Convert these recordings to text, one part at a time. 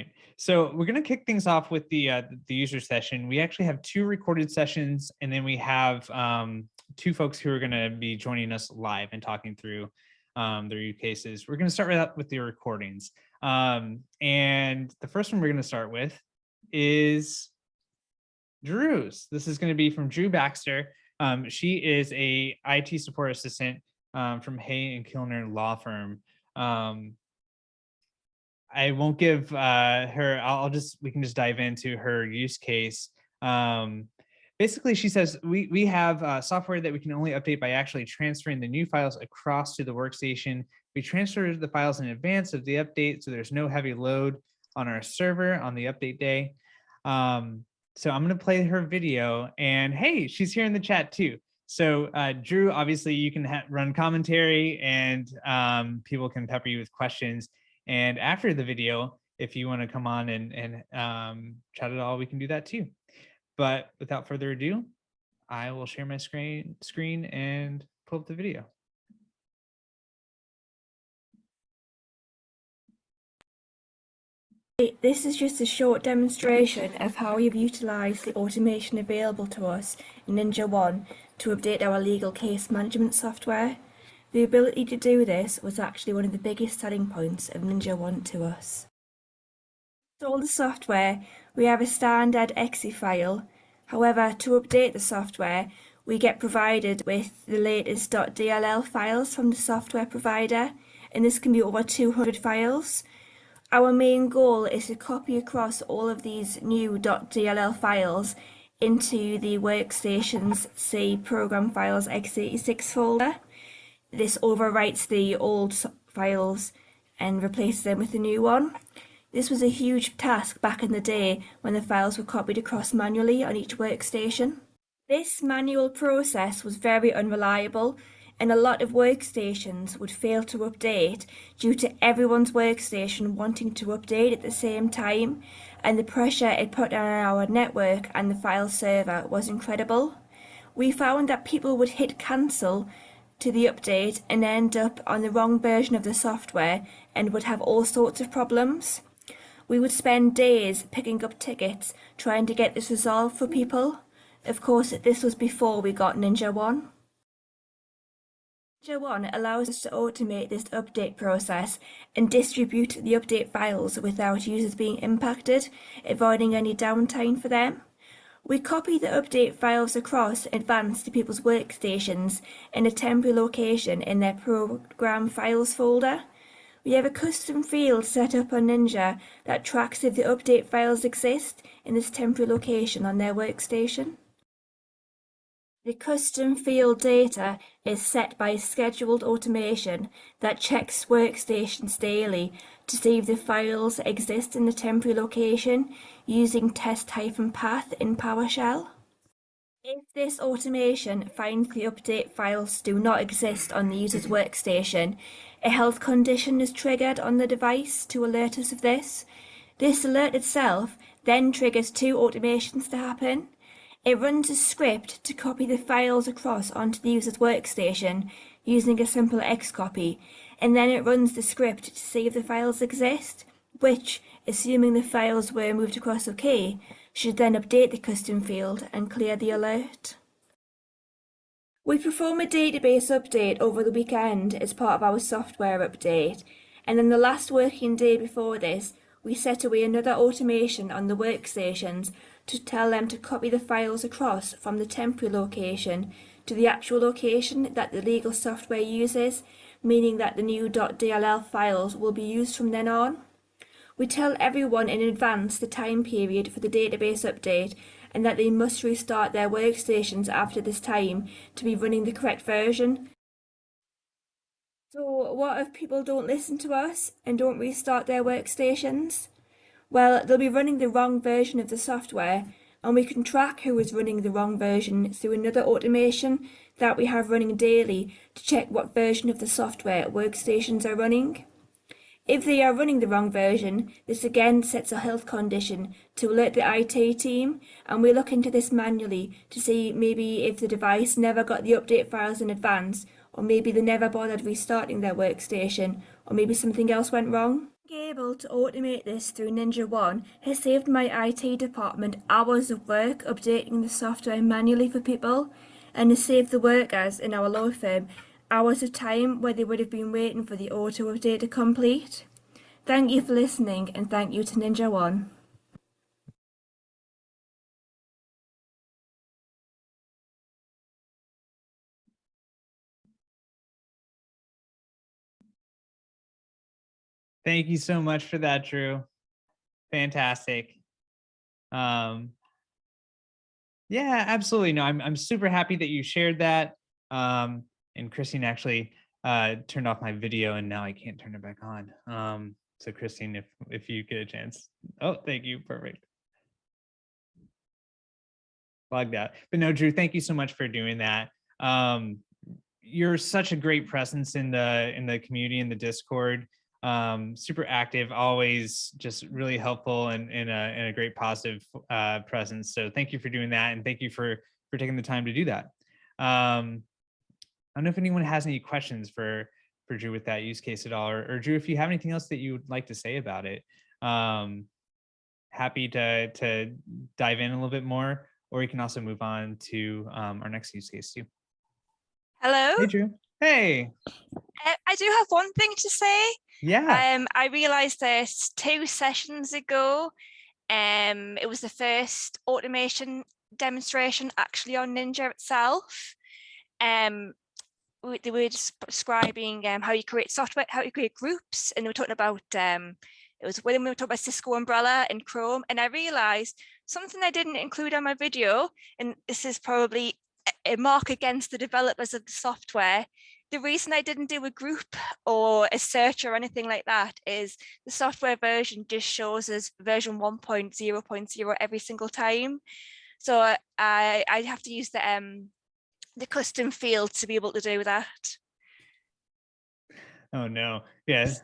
right. So we're going to kick things off with the user session. We actually have 2 recorded sessions, and then we have 2 folks who are going to be joining us live and talking through their use cases. We're going to start right up with the recordings. And the first one we're going to start with is Drew's. This is going to be from Drew Baxter. She is a IT support assistant from Hay and Kilner Law Firm. I won't give her, we can just dive into her use case. Basically, she says, we have software that we can only update by actually transferring the new files across to the workstation. We transfer the files in advance of the update, so there's no heavy load on our server on the update day. So I'm going to play her video, and hey, she's here in the chat too. So Drew, obviously you can run commentary, and people can pepper you with questions. And after the video, if you want to come on and chat at all, we can do that too. But without further ado, I will share my screen and pull up the video. This is just a short demonstration of how we've utilised the automation available to us in NinjaOne to update our legal case management software. The ability to do this was actually one of the biggest selling points of NinjaOne to us. To install the software, we have a standard exe file. However, to update the software, we get provided with the latest .dll files from the software provider, and this can be over 200 files. Our main goal is to copy across all of these new .dll files into the workstation's C program files x86 folder. This overwrites the old files and replaces them with the new one. This was a huge task back in the day when the files were copied across manually on each workstation. This manual process was very unreliable, and a lot of workstations would fail to update due to everyone's workstation wanting to update at the same time, and the pressure it put on our network and the file server was incredible. We found that people would hit cancel to the update and end up on the wrong version of the software and would have all sorts of problems. We would spend days picking up tickets trying to get this resolved for people. Of course, this was before we got NinjaOne. NinjaOne allows us to automate this update process and distribute the update files without users being impacted, avoiding any downtime for them. We copy the update files across in advance to people's workstations in a temporary location in their program files folder. We have a custom field set up on Ninja that tracks if the update files exist in this temporary location on their workstation. The custom field data is set by scheduled automation that checks workstations daily to see if the files exist in the temporary location using test-path in PowerShell. If this automation finds the update files do not exist on the user's workstation, a health condition is triggered on the device to alert us of this. This alert itself then triggers 2 automations to happen. It runs a script to copy the files across onto the user's workstation using a simple Xcopy, and then it runs the script to see if the files exist, which, assuming the files were moved across OK, should then update the custom field and clear the alert. We perform a database update over the weekend as part of our software update, and then the last working day before this, we set away another automation on the workstations to tell them to copy the files across from the temporary location to the actual location that the legal software uses, meaning that the new .dll files will be used from then on. We tell everyone in advance the time period for the database update and that they must restart their workstations after this time to be running the correct version. So what if people don't listen to us and don't restart their workstations? Well, they'll be running the wrong version of the software, and we can track who is running the wrong version through another automation that we have running daily to check what version of the software workstations are running. If they are running the wrong version, this again sets a health condition to alert the IT team, and we look into this manually to see maybe if the device never got the update files in advance, or maybe they never bothered restarting their workstation, or maybe something else went wrong. Being able to automate this through NinjaOne has saved my IT department hours of work updating the software manually for people, and has saved the workers in our law firm hours of time where they would have been waiting for the auto update to complete. Thank you for listening, and thank you to NinjaOne. Thank you so much for that, Drew. Fantastic. Yeah, absolutely. No, I'm super happy that you shared that. And Christine actually turned off my video, and now I can't turn it back on. So Christine, if you get a chance. Oh, thank you. Perfect. Logged out. But no, Drew, thank you so much for doing that. You're such a great presence in the community, in the Discord. Super active, always just really helpful, and in a great positive presence. So thank you for doing that, and thank you for taking the time to do that. I don't know if anyone has any questions for Drew with that use case at all, or Drew, if you have anything else that you would like to say about it. Happy to dive in a little bit more, or we can also move on to our next use case too. Hello. Hey, Drew. Hey. I do have one thing to say. Yeah. I realized that 2 sessions ago, it was the first automation demonstration actually on Ninja itself. They were describing how you create software, how you create groups, and they were talking about it was when we were talking about Cisco Umbrella and Chrome, and I realized something I didn't include on my video, and this is probably a mark against the developers of the software. The reason I didn't do a group or a search or anything like that is the software version just shows us version 1.0.0 every single time. So I have to use the custom field to be able to do that. Oh no. Yes.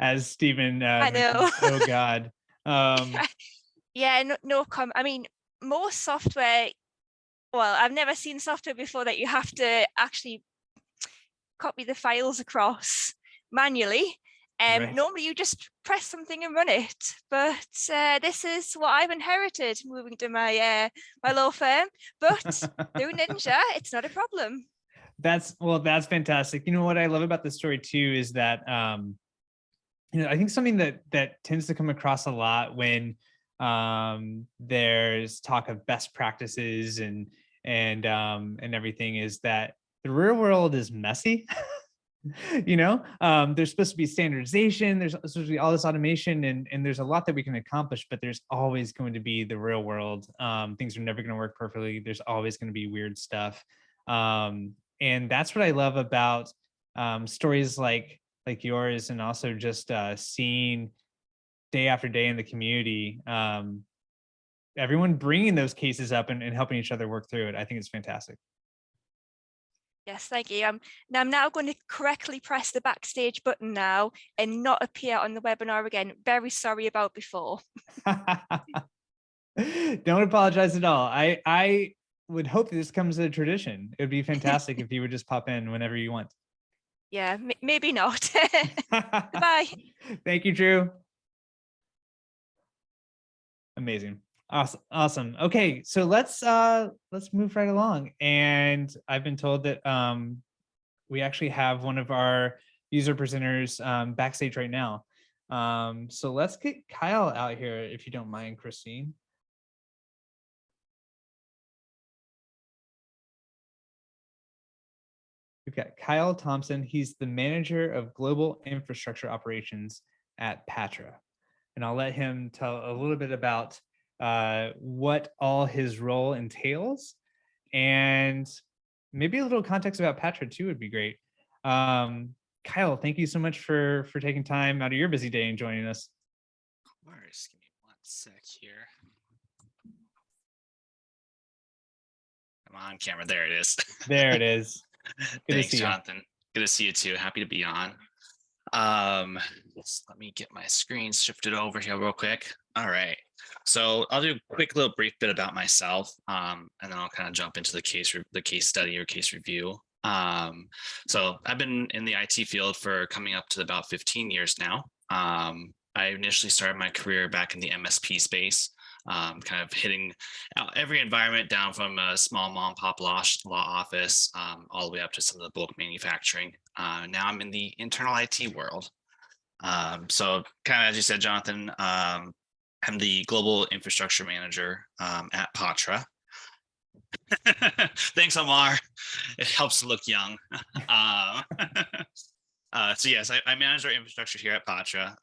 As Stephen I know. Oh God. Yeah, no comment. I mean, most software, well, I've never seen software before that you have to actually copy the files across manually. Right. Normally you just press something and run it, but this is what I've inherited moving to my my law firm. But through Ninja, it's not a problem. That's fantastic. You know what I love about this story too is that you know, I think something that tends to come across a lot when there's talk of best practices and everything is that the real world is messy. You know, there's supposed to be standardization, there's supposed to be all this automation, and there's a lot that we can accomplish, but there's always going to be the real world. Things are never going to work perfectly. There's always going to be weird stuff. And that's what I love about stories like yours, and also just seeing day after day in the community, everyone bringing those cases up and helping each other work through it. I think it's fantastic. Yes, thank you. I'm now going to correctly press the backstage button now and not appear on the webinar again. Very sorry about before. Don't apologize at all. I would hope this comes as a tradition. It would be fantastic if you would just pop in whenever you want. Yeah, maybe not. Bye. Thank you, Drew. Amazing. Awesome. Okay, so let's move right along. And I've been told that we actually have one of our user presenters backstage right now. So let's get Kyle out here, if you don't mind, Christine. We've got Kyle Thompson. He's the manager of global infrastructure operations at Patra. And I'll let him tell a little bit about what all his role entails, and maybe a little context about Patra too would be great. Kyle, thank you so much for taking time out of your busy day and joining us. Of course. Give me 1 sec here. I'm on camera. There it is. There it is. Thanks, Jonathan. Good to see you too. Happy to be on. Let me get my screen shifted over here real quick. All right. So I'll do a quick little brief bit about myself, and then I'll kind of jump into the case study or case review. So I've been in the IT field for coming up to about 15 years now. I initially started my career back in the MSP space, kind of hitting every environment down from a small mom and pop law office all the way up to some of the bulk manufacturing. Now I'm in the internal IT world. So kind of as you said, Jonathan, I'm the global infrastructure manager at Patra. Thanks, Omar. It helps to look young. So yes, I manage our infrastructure here at Patra.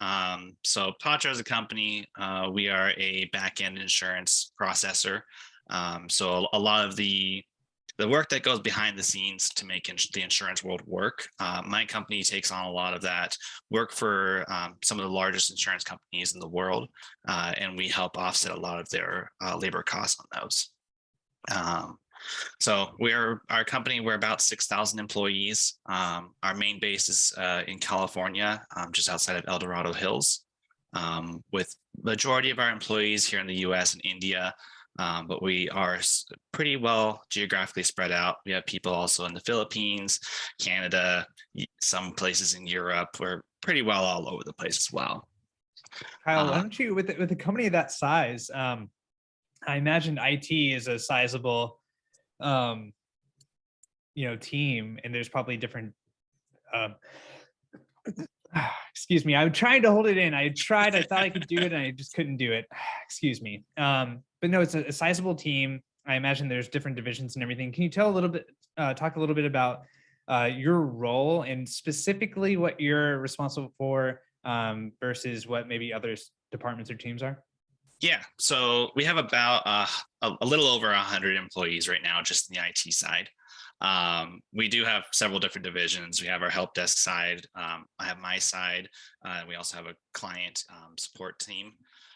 So Patra is a company. We are a back-end insurance processor. So a lot of the work that goes behind the scenes to make the insurance world work, my company takes on a lot of that work for some of the largest insurance companies in the world, and we help offset a lot of their labor costs on those. So our company, we're about 6,000 employees. Our main base is in California, just outside of El Dorado Hills, with majority of our employees here in the US and India. But we are pretty well geographically spread out. We have people also in the Philippines, Canada, some places in Europe. We're pretty well all over the place as well. Kyle, why don't you, with a company of that size, I imagine IT is a sizable team, and there's probably different excuse me, I'm trying to hold it in. I thought I could do it, and I just couldn't do it. Excuse me. But no, it's a sizable team. I imagine there's different divisions and everything. Can you talk a little bit about your role and specifically what you're responsible for versus what maybe other departments or teams are? Yeah, so we have about a little over 100 employees right now, just in the IT side. We do have several different divisions. We have our help desk side. I have my side. We also have a client support team.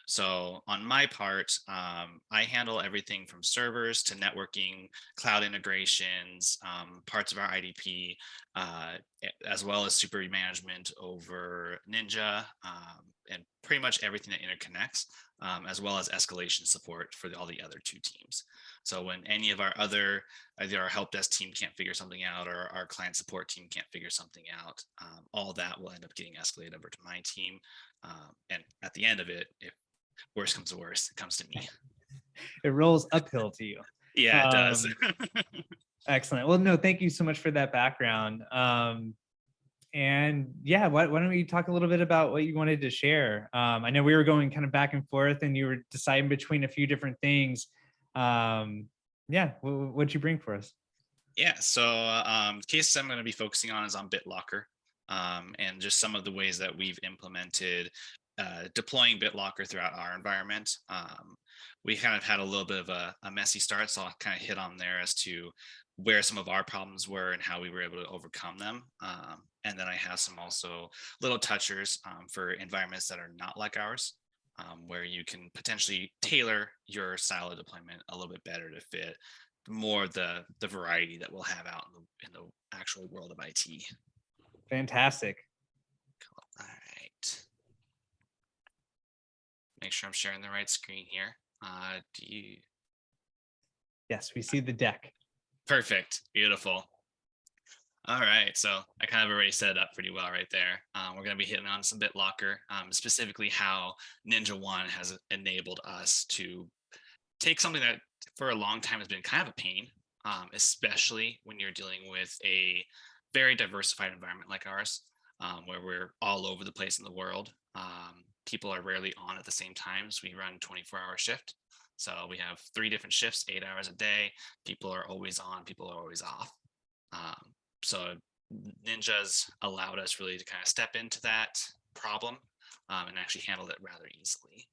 So on my part, I handle everything from servers to networking, cloud integrations, parts of our IDP, as well as super management over Ninja, and pretty much everything that interconnects, as well as escalation support for all the other two teams. So when any of either our help desk team can't figure something out or our client support team can't figure something out, all that will end up getting escalated over to my team. And at the end of it, if worst comes to worst, it comes to me. It rolls uphill to you. Yeah, it does. Excellent. Well, no, thank you so much for that background. And yeah, why don't we talk a little bit about what you wanted to share? I know we were going kind of back and forth, and you were deciding between a few different things. Yeah, what'd you bring for us? Yeah, so the case I'm going to be focusing on is on BitLocker, and just some of the ways that we've implemented deploying BitLocker throughout our environment. We kind of had a little bit of a messy start, so I'll kind of hit on there as to where some of our problems were and how we were able to overcome them. And then I have some also little touchers for environments that are not like ours, where you can potentially tailor your style of deployment a little bit better to fit more the variety that we'll have out in the actual world of IT. Fantastic. Cool. All right. Make sure I'm sharing the right screen here. Yes, we see the deck. Perfect. Beautiful. All right. So I kind of already set it up pretty well right there. We're going to be hitting on some BitLocker, specifically how NinjaOne has enabled us to take something that for a long time has been kind of a pain, especially when you're dealing with a very diversified environment like ours, where we're all over the place in the world. People are rarely on at the same times. We run 24-hour shift. So we have 3 different shifts, 8 hours a day. People are always on, people are always off. So Ninja's allowed us really to kind of step into that problem and actually handle it rather easily.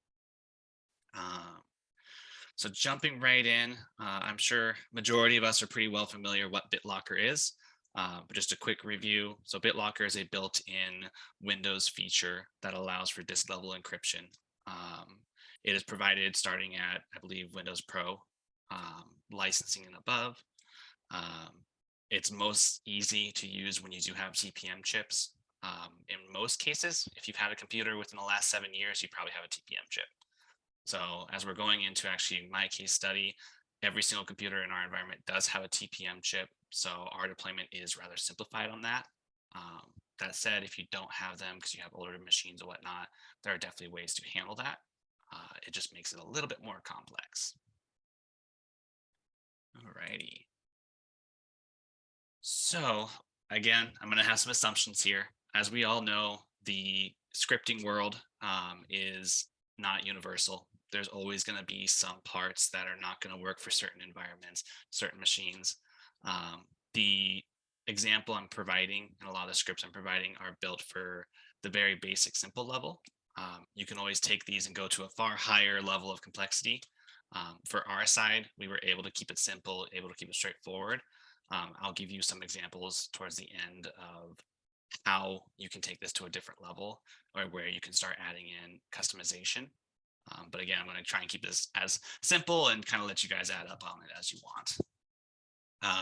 So jumping right in, I'm sure majority of us are pretty well familiar what BitLocker is. But just a quick review. So BitLocker is a built-in Windows feature that allows for disk level encryption. It is provided starting at, I believe, Windows Pro licensing and above. It's most easy to use when you do have TPM chips. In most cases, if you've had a computer within the last 7 years, you probably have a TPM chip. So as we're going into actually my case study, every single computer in our environment does have a TPM chip. So our deployment is rather simplified on that. That said, if you don't have them because you have older machines or whatnot, there are definitely ways to handle that. It just makes it a little bit more complex. Alrighty. So again, I'm going to have some assumptions here. As we all know, the scripting world is not universal. There's always going to be some parts that are not going to work for certain environments, certain machines. The example I'm providing and a lot of the scripts I'm providing are built for the very basic, simple level. You can always take these and go to a far higher level of complexity. For our side, we were able to keep it simple, able to keep it straightforward. I'll give you some examples towards the end of how you can take this to a different level or where you can start adding in customization. But again, I'm going to try and keep this as simple and kind of let you guys add up on it as you want.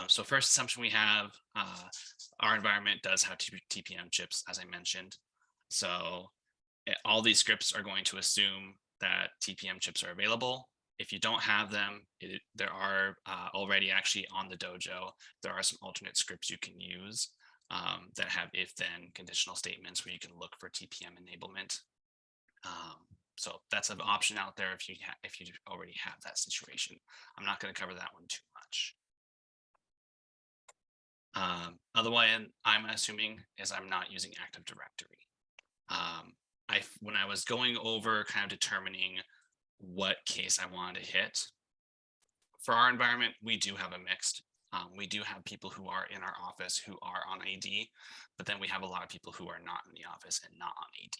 So first assumption we have, our environment does have TPM chips, as I mentioned. So all these scripts are going to assume that TPM chips are available. If you don't have them, there are already actually on the dojo, there are some alternate scripts you can use that have if-then conditional statements where you can look for TPM enablement. So that's an option out there if you already have that situation. I'm not going to cover that one too much. Otherwise, I'm assuming is I'm not using Active Directory. When I was going over kind of determining what case I wanted to hit, for our environment, we do have a mixed. We do have people who are in our office who are on AD, but then we have a lot of people who are not in the office and not on AD.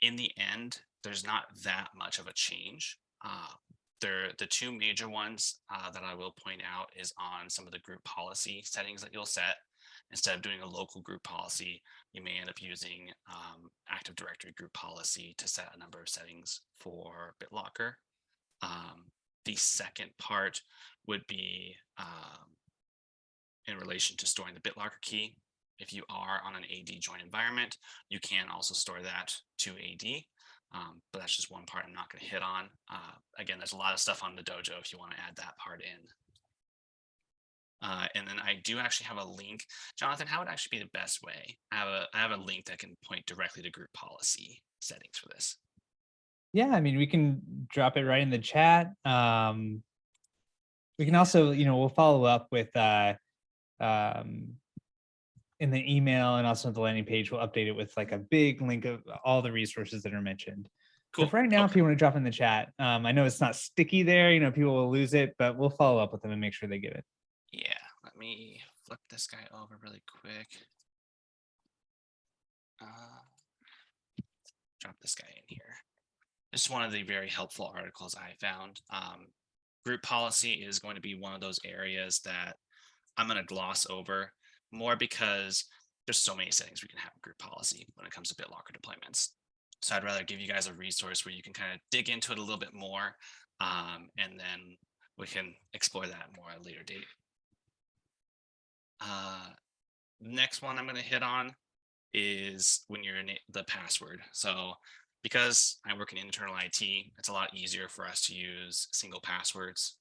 In the end, there's not that much of a change. The two major ones that I will point out is on some of the group policy settings that you'll set. Instead of doing a local group policy, you may end up using Active Directory group policy to set a number of settings for BitLocker. The second part would be in relation to storing the BitLocker key. If you are on an AD joint environment, you can also store that to AD. But that's just one part I'm not going to hit on. Again, there's a lot of stuff on the dojo if you want to add that part in. And then I do actually have a link. Jonathan, how would actually be the best way? I have a link that can point directly to group policy settings for this. Yeah, I mean, we can drop it right in the chat. We can also, we'll follow up with in the email and also the landing page, we'll update it with like a big link of all the resources that are mentioned. Cool. So for right now, if you want to drop in the chat, I know it's not sticky there, people will lose it, but we'll follow up with them and make sure they get it. Yeah, let me flip this guy over really quick. Drop this guy in here. This is one of the very helpful articles I found. Group policy is going to be one of those areas that I'm going to gloss over more because there's so many settings we can have in group policy when it comes to BitLocker deployments. So I'd rather give you guys a resource where you can kind of dig into it a little bit more, and then we can explore that more at a later date. Next one I'm going to hit on is when you're in the password. So because I work in internal IT, it's a lot easier for us to use single passwords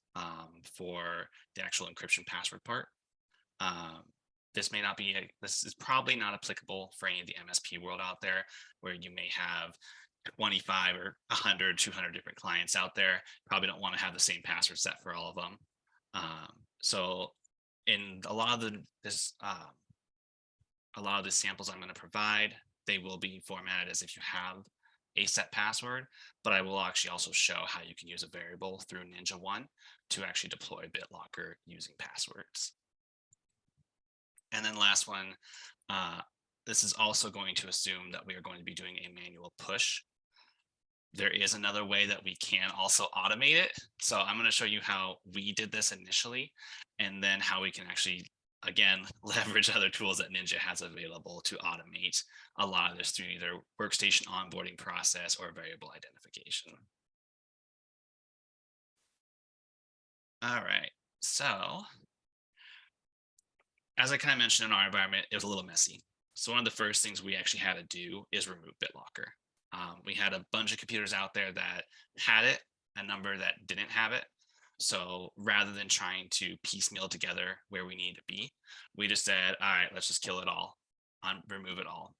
for the actual encryption password part. This is probably not applicable for any of the MSP world out there where you may have 25 or 100, 200 different clients out there. Probably don't want to have the same password set for all of them. So in a lot of the samples I'm going to provide, they will be formatted as if you have a set password, but I will actually also show how you can use a variable through NinjaOne to actually deploy BitLocker using passwords. And then last one, this is also going to assume that we are going to be doing a manual push. There is another way that we can also automate it. So I'm going to show you how we did this initially, and then how we can actually, again, leverage other tools that Ninja has available to automate a lot of this through either workstation onboarding process or variable identification. All right, so as I kind of mentioned in our environment, it was a little messy. So one of the first things we actually had to do is remove BitLocker. We had a bunch of computers out there that had it, a number that didn't have it. So rather than trying to piecemeal together where we need to be, we just said, all right, let's just kill it all. remove it all.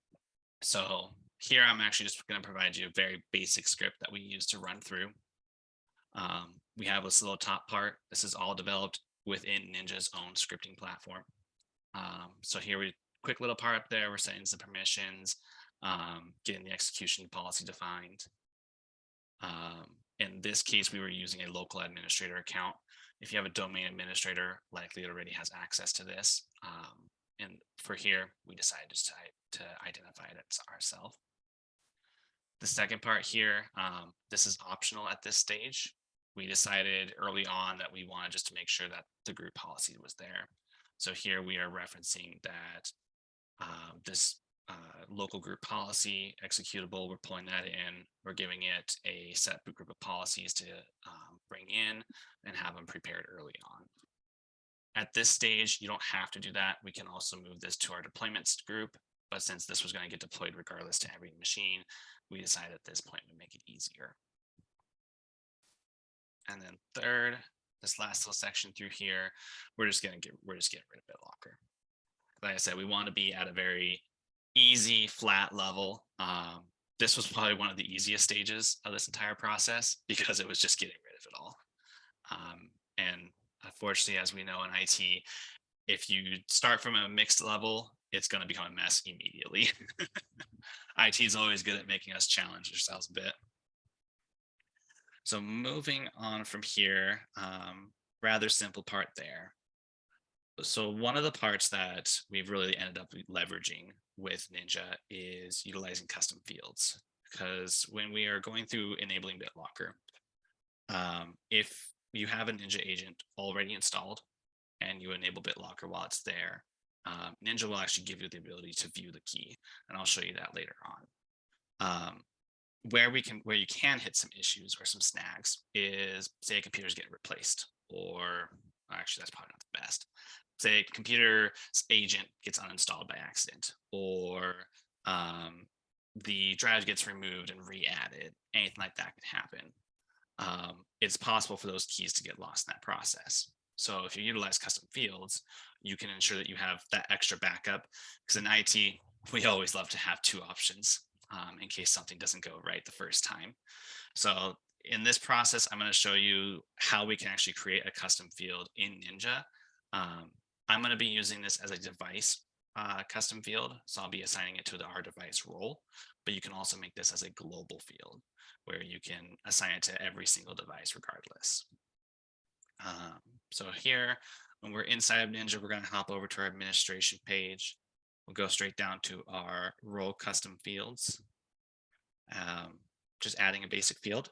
So here I'm actually just going to provide you a very basic script that we use to run through. We have this little top part. This is all developed within Ninja's own scripting platform. So here we quick little part up there. We're setting some permissions, getting the execution policy defined. In this case, we were using a local administrator account. If you have a domain administrator, likely it already has access to this. And for here, we decided to identify it as ourselves. The second part here, this is optional at this stage. We decided early on that we wanted just to make sure that the group policy was there. So here we are referencing that this local group policy executable, we're pulling that in, we're giving it a set group of policies to bring in and have them prepared early on. At this stage, you don't have to do that. We can also move this to our deployments group, but since this was going to get deployed regardless to every machine, we decided at this point to make it easier. And then third, this last little section through here, we're just getting rid of BitLocker. Like I said, we want to be at a very easy, flat level. This was probably one of the easiest stages of this entire process because it was just getting rid of it all. And unfortunately, as we know in IT, if you start from a mixed level, it's going to become a mess immediately. IT is always good at making us challenge ourselves a bit. So moving on from here, rather simple part there. So one of the parts that we've really ended up leveraging with Ninja is utilizing custom fields, because when we are going through enabling BitLocker, if you have a Ninja agent already installed and you enable BitLocker while it's there, Ninja will actually give you the ability to view the key, and I'll show you that later on. Where you can hit some issues or some snags is, say, a computer's getting replaced, or actually that's probably not the best. Say a computer's agent gets uninstalled by accident, or the drive gets removed and re-added. Anything like that can happen. It's possible for those keys to get lost in that process. So if you utilize custom fields, you can ensure that you have that extra backup, because in IT, we always love to have two options in case something doesn't go right the first time. So in this process, I'm going to show you how we can actually create a custom field in Ninja. I'm going to be using this as a device custom field, so I'll be assigning it to our device role, but you can also make this as a global field where you can assign it to every single device regardless. So here, when we're inside of Ninja, we're going to hop over to our administration page. We'll go straight down to our role custom fields, just adding a basic field.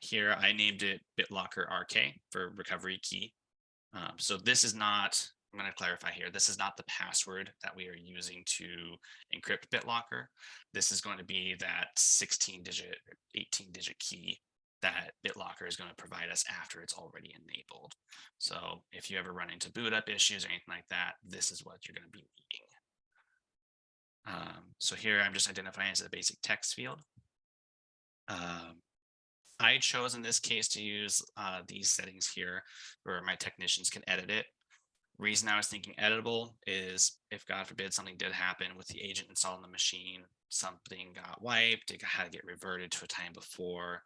Here I named it BitLocker RK for recovery key. So this is not, I'm going to clarify here, this is not the password that we are using to encrypt BitLocker. This is going to be that 16-digit, 18-digit key that BitLocker is going to provide us after it's already enabled. So if you ever run into boot up issues or anything like that, this is what you're going to be needing. So here I'm just identifying as a basic text field. I chose in this case to use these settings here where my technicians can edit it. Reason I was thinking editable is if God forbid something did happen with the agent installed on the machine, something got wiped, it had to get reverted to a time before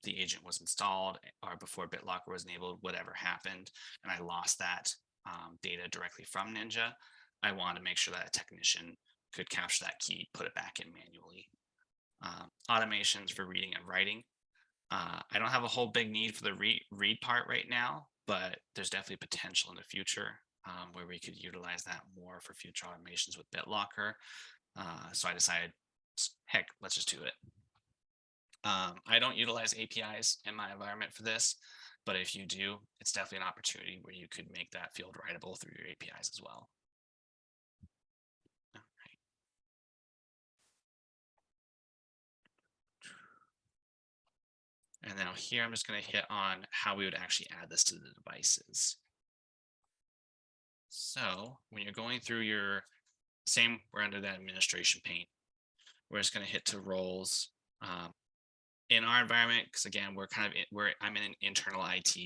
the agent was installed or before BitLocker was enabled, whatever happened, and I lost that data directly from Ninja, I wanted to make sure that a technician could capture that key, put it back in manually. Automations for reading and writing. I don't have a whole big need for the read part right now, but there's definitely potential in the future where we could utilize that more for future automations with BitLocker. So I decided, heck, let's just do it. I don't utilize APIs in my environment for this, but if you do, it's definitely an opportunity where you could make that field writable through your APIs as well. And then here, I'm just going to hit on how we would actually add this to the devices. So when you're going through your same, we're under that administration pane. We're just going to hit to roles. In our environment, because again, I'm in an internal IT,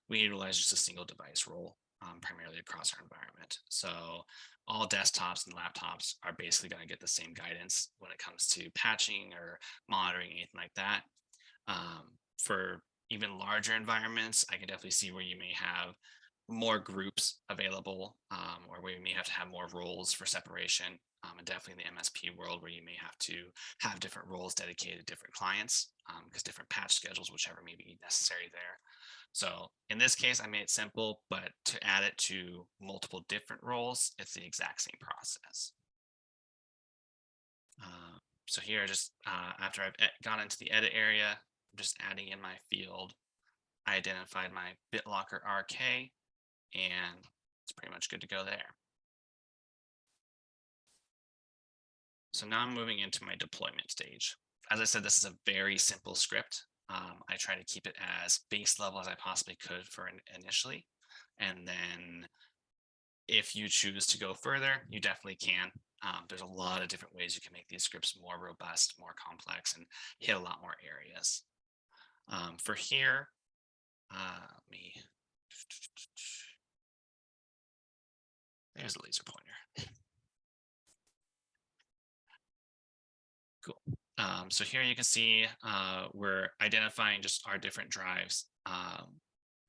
we utilize just a single device role. primarily across our environment. So all desktops and laptops are basically going to get the same guidance when it comes to patching or monitoring, anything like that. For even larger environments, I can definitely see where you may have more groups available, or where you may have to have more roles for separation, and definitely in the MSP world where you may have to have different roles dedicated to different clients, because different patch schedules, whichever may be necessary there. So in this case, I made it simple, but to add it to multiple different roles, it's the exact same process. So here, just after I've gone into the edit area, I'm just adding in my field. I identified my BitLocker RK, and it's pretty much good to go there. So now I'm moving into my deployment stage. As I said, this is a very simple script. I try to keep it as base level as I possibly could for initially. And then if you choose to go further, you definitely can. There's a lot of different ways you can make these scripts more robust, more complex, and hit a lot more areas. For here, there's the laser pointer. Cool. So here you can see we're identifying just our different drives.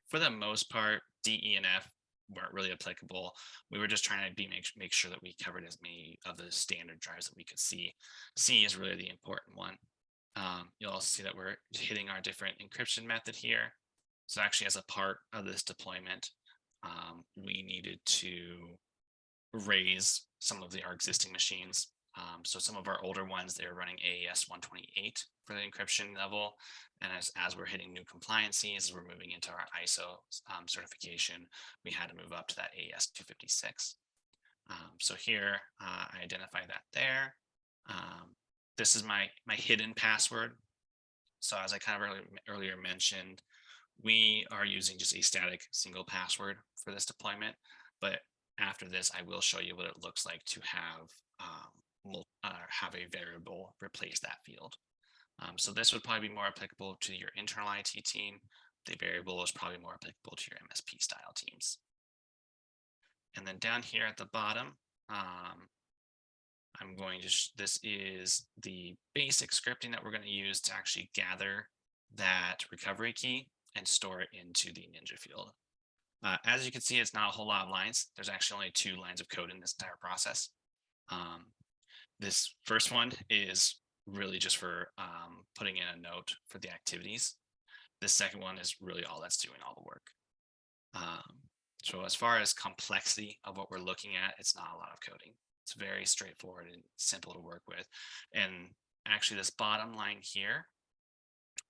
For the most part, D, E, and F weren't really applicable. We were just trying to make sure that we covered as many of the standard drives that we could see. C is really the important one. You'll also see that we're hitting our different encryption method here. So actually, as a part of this deployment, we needed to raise some of our existing machines. So some of our older ones, they're running AES 128 for the encryption level. And as we're hitting new compliances, as we're moving into our ISO certification, we had to move up to that AES 256. So here, I identify that there. This is my hidden password. So as I kind of earlier mentioned, we are using just a static single password for this deployment. But after this, I will show you what it looks like to have a variable replace that field. So this would probably be more applicable to your internal IT team. The variable is probably more applicable to your MSP style teams. And then down here at the bottom, I'm going to, this is the basic scripting that we're going to use to actually gather that recovery key and store it into the Ninja field. As you can see, it's not a whole lot of lines. There's actually only 2 lines of code in this entire process. This first one is really just for putting in a note for the activities. The second one is really all that's doing all the work. So as far as complexity of what we're looking at, it's not a lot of coding. It's very straightforward and simple to work with. And actually this bottom line here,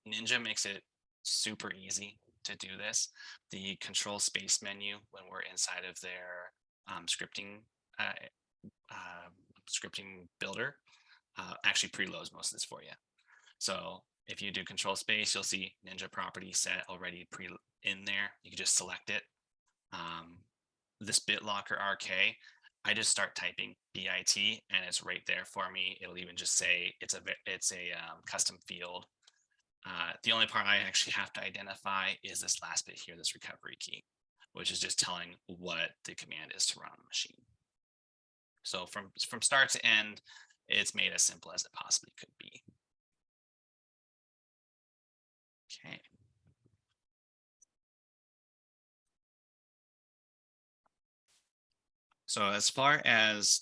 Ninja makes it super easy to do this. The control space menu, when we're inside of their scripting builder, actually preloads most of this for you. So if you do control space, you'll see Ninja property set already in there. You can just select it. This BitLocker RK, I just start typing BIT and it's right there for me. It'll even just say it's a custom field. The only part I actually have to identify is this last bit here, this recovery key, which is just telling what the command is to run on the machine. So from start to end, it's made as simple as it possibly could be. Okay. So as far as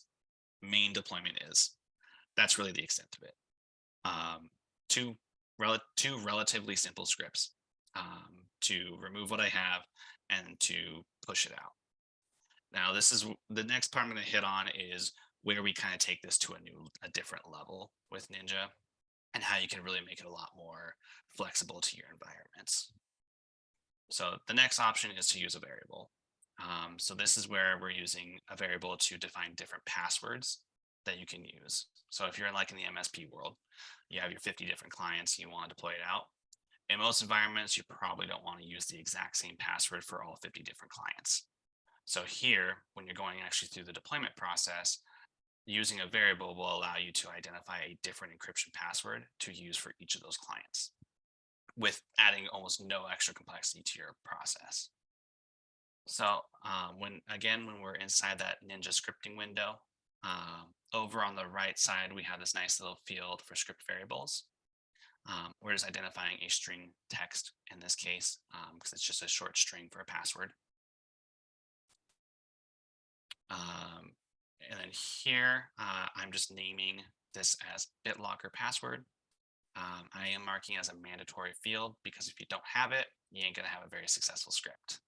main deployment is, that's really the extent of it. Two relatively simple scripts to remove what I have and to push it out. Now, this is the next part I'm going to hit on is where we kind of take this to a different level with Ninja and how you can really make it a lot more flexible to your environments. So the next option is to use a variable. So this is where we're using a variable to define different passwords that you can use. So if you're in the MSP world, you have your 50 different clients, you want to deploy it out. In most environments, you probably don't want to use the exact same password for all 50 different clients. So here, when you're going actually through the deployment process, using a variable will allow you to identify a different encryption password to use for each of those clients, with adding almost no extra complexity to your process. So when we're inside that Ninja scripting window, over on the right side, we have this nice little field for script variables. We're just identifying a string text in this case, because it's just a short string for a password. And then here, I'm just naming this as BitLocker password. I am marking as a mandatory field because if you don't have it, you ain't gonna have a very successful script.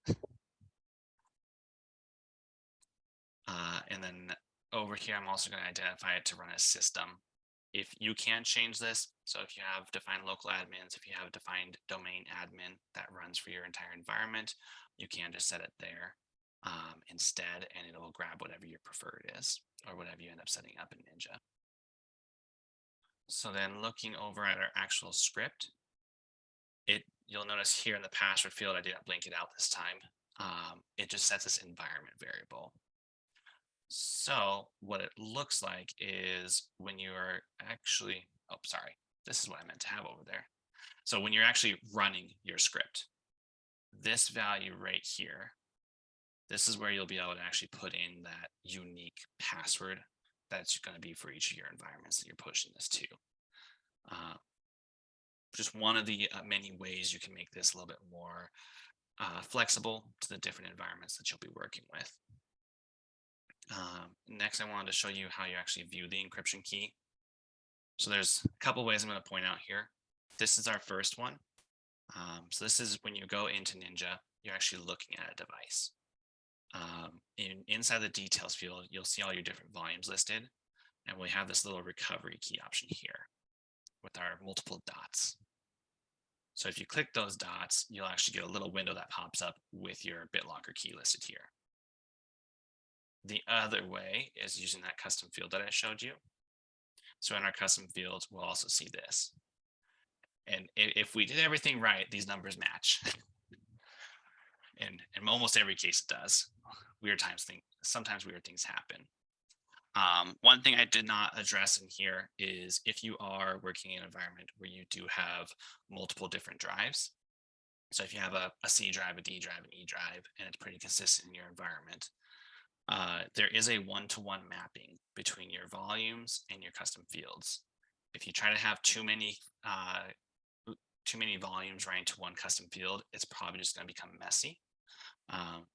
And then over here, I'm also going to identify it to run a system. If you can change this, so if you have defined local admins, if you have defined domain admin that runs for your entire environment, you can just set it there instead, and it will grab whatever your preferred is or whatever you end up setting up in Ninja. So then looking over at our actual script, you'll notice here in the password field, I didn't blink it out this time. It just sets this environment variable. So what it looks like is when you are actually, oh, sorry, this is what I meant to have over there. So when you're actually running your script, this value right here, this is where you'll be able to actually put in that unique password that's going to be for each of your environments that you're pushing this to. Just one of the many ways you can make this a little bit more flexible to the different environments that you'll be working with. Next, I wanted to show you how you actually view the encryption key. So there's a couple ways I'm going to point out here. This is our first one. So this is when you go into Ninja, you're actually looking at a device. Inside the details field, you'll see all your different volumes listed, and we have this little recovery key option here with our multiple dots. So if you click those dots, you'll actually get a little window that pops up with your BitLocker key listed here. The other way is using that custom field that I showed you. So in our custom fields, we'll also see this. And if we did everything right, these numbers match. And in almost every case it does. Sometimes weird things happen. One thing I did not address in here is if you are working in an environment where you do have multiple different drives. So if you have a C drive, a D drive, an E drive, and it's pretty consistent in your environment, there is a one-to-one mapping between your volumes and your custom fields. If you try to have too many volumes running to one custom field, it's probably just going to become messy.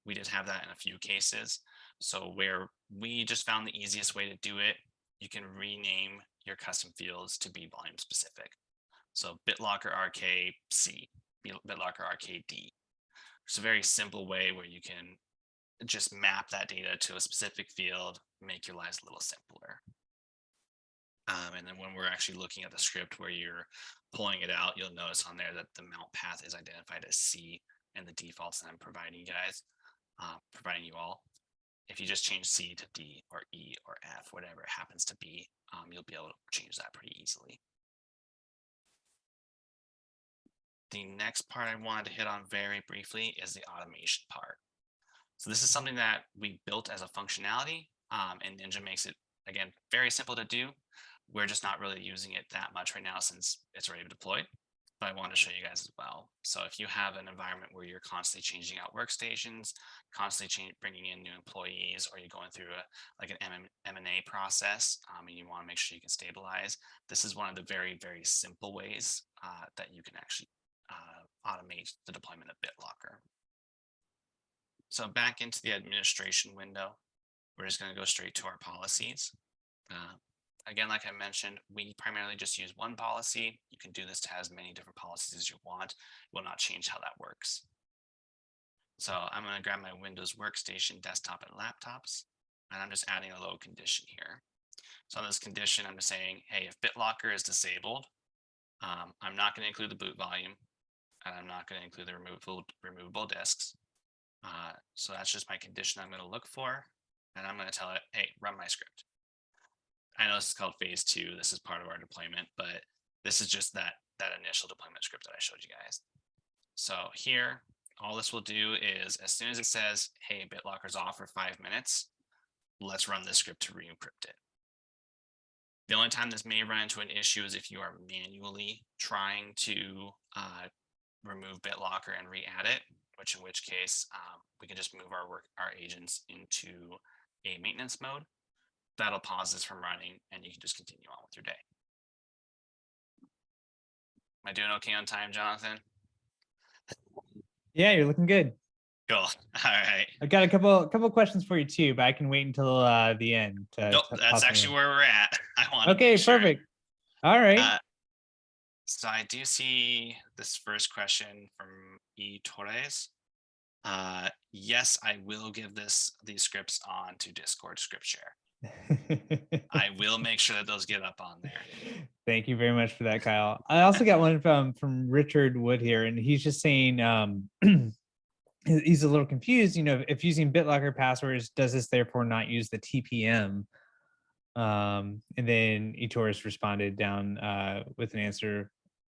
We did have that in a few cases. So where we just found the easiest way to do it, you can rename your custom fields to be volume specific. So BitLocker RK-C, BitLocker RK-D. It's a very simple way where you can just map that data to a specific field, make your lives a little simpler. And then when we're actually looking at the script where you're pulling it out, you'll notice on there that the mount path is identified as C and the defaults that I'm providing you all. If you just change C to D or E or F, whatever it happens to be, you'll be able to change that pretty easily. The next part I wanted to hit on very briefly is the automation part. So this is something that we built as a functionality, and Ninja makes it, again, very simple to do. We're just not really using it that much right now since it's already deployed, but I want to show you guys as well. So if you have an environment where you're constantly changing out workstations, constantly bringing in new employees, or you're going through like an M&A process, and you want to make sure you can stabilize, this is one of the very, very simple ways that you can actually automate the deployment of BitLocker. So back into the administration window, we're just going to go straight to our policies. Again, like I mentioned, we primarily just use one policy. You can do this to as many different policies as you want. It will not change how that works. So I'm going to grab my Windows workstation, desktop, and laptops, and I'm just adding a little condition here. So on this condition, I'm just saying, hey, if BitLocker is disabled, I'm not going to include the boot volume, and I'm not going to include the removable disks. So that's just my condition I'm going to look for, and I'm going to tell it, hey, run my script. I know this is called phase 2. This is part of our deployment, but this is just that initial deployment script that I showed you guys. So here, all this will do is as soon as it says, hey, BitLocker's off for 5 minutes, let's run this script to re-encrypt it. The only time this may run into an issue is if you are manually trying to remove BitLocker and re-add it. in which case we can just move our agents into a maintenance mode. That'll pause this from running, and you can just continue on with your day. Am I doing okay on time, Jonathan? Yeah, you're looking good. Cool. All right. I've got a couple questions for you too, but I can wait until the end. Nope, that's actually where we're at. I want. Okay, perfect. All right. So I do see this first question from E. Torres. Yes, I will give these scripts on to Discord script share. I will make sure that those get up on there. Thank you very much for that, Kyle. I also got one from Richard Wood here, and he's just saying he's a little confused. You know, if using BitLocker passwords, does this therefore not use the TPM? And then eTorus responded down with an answer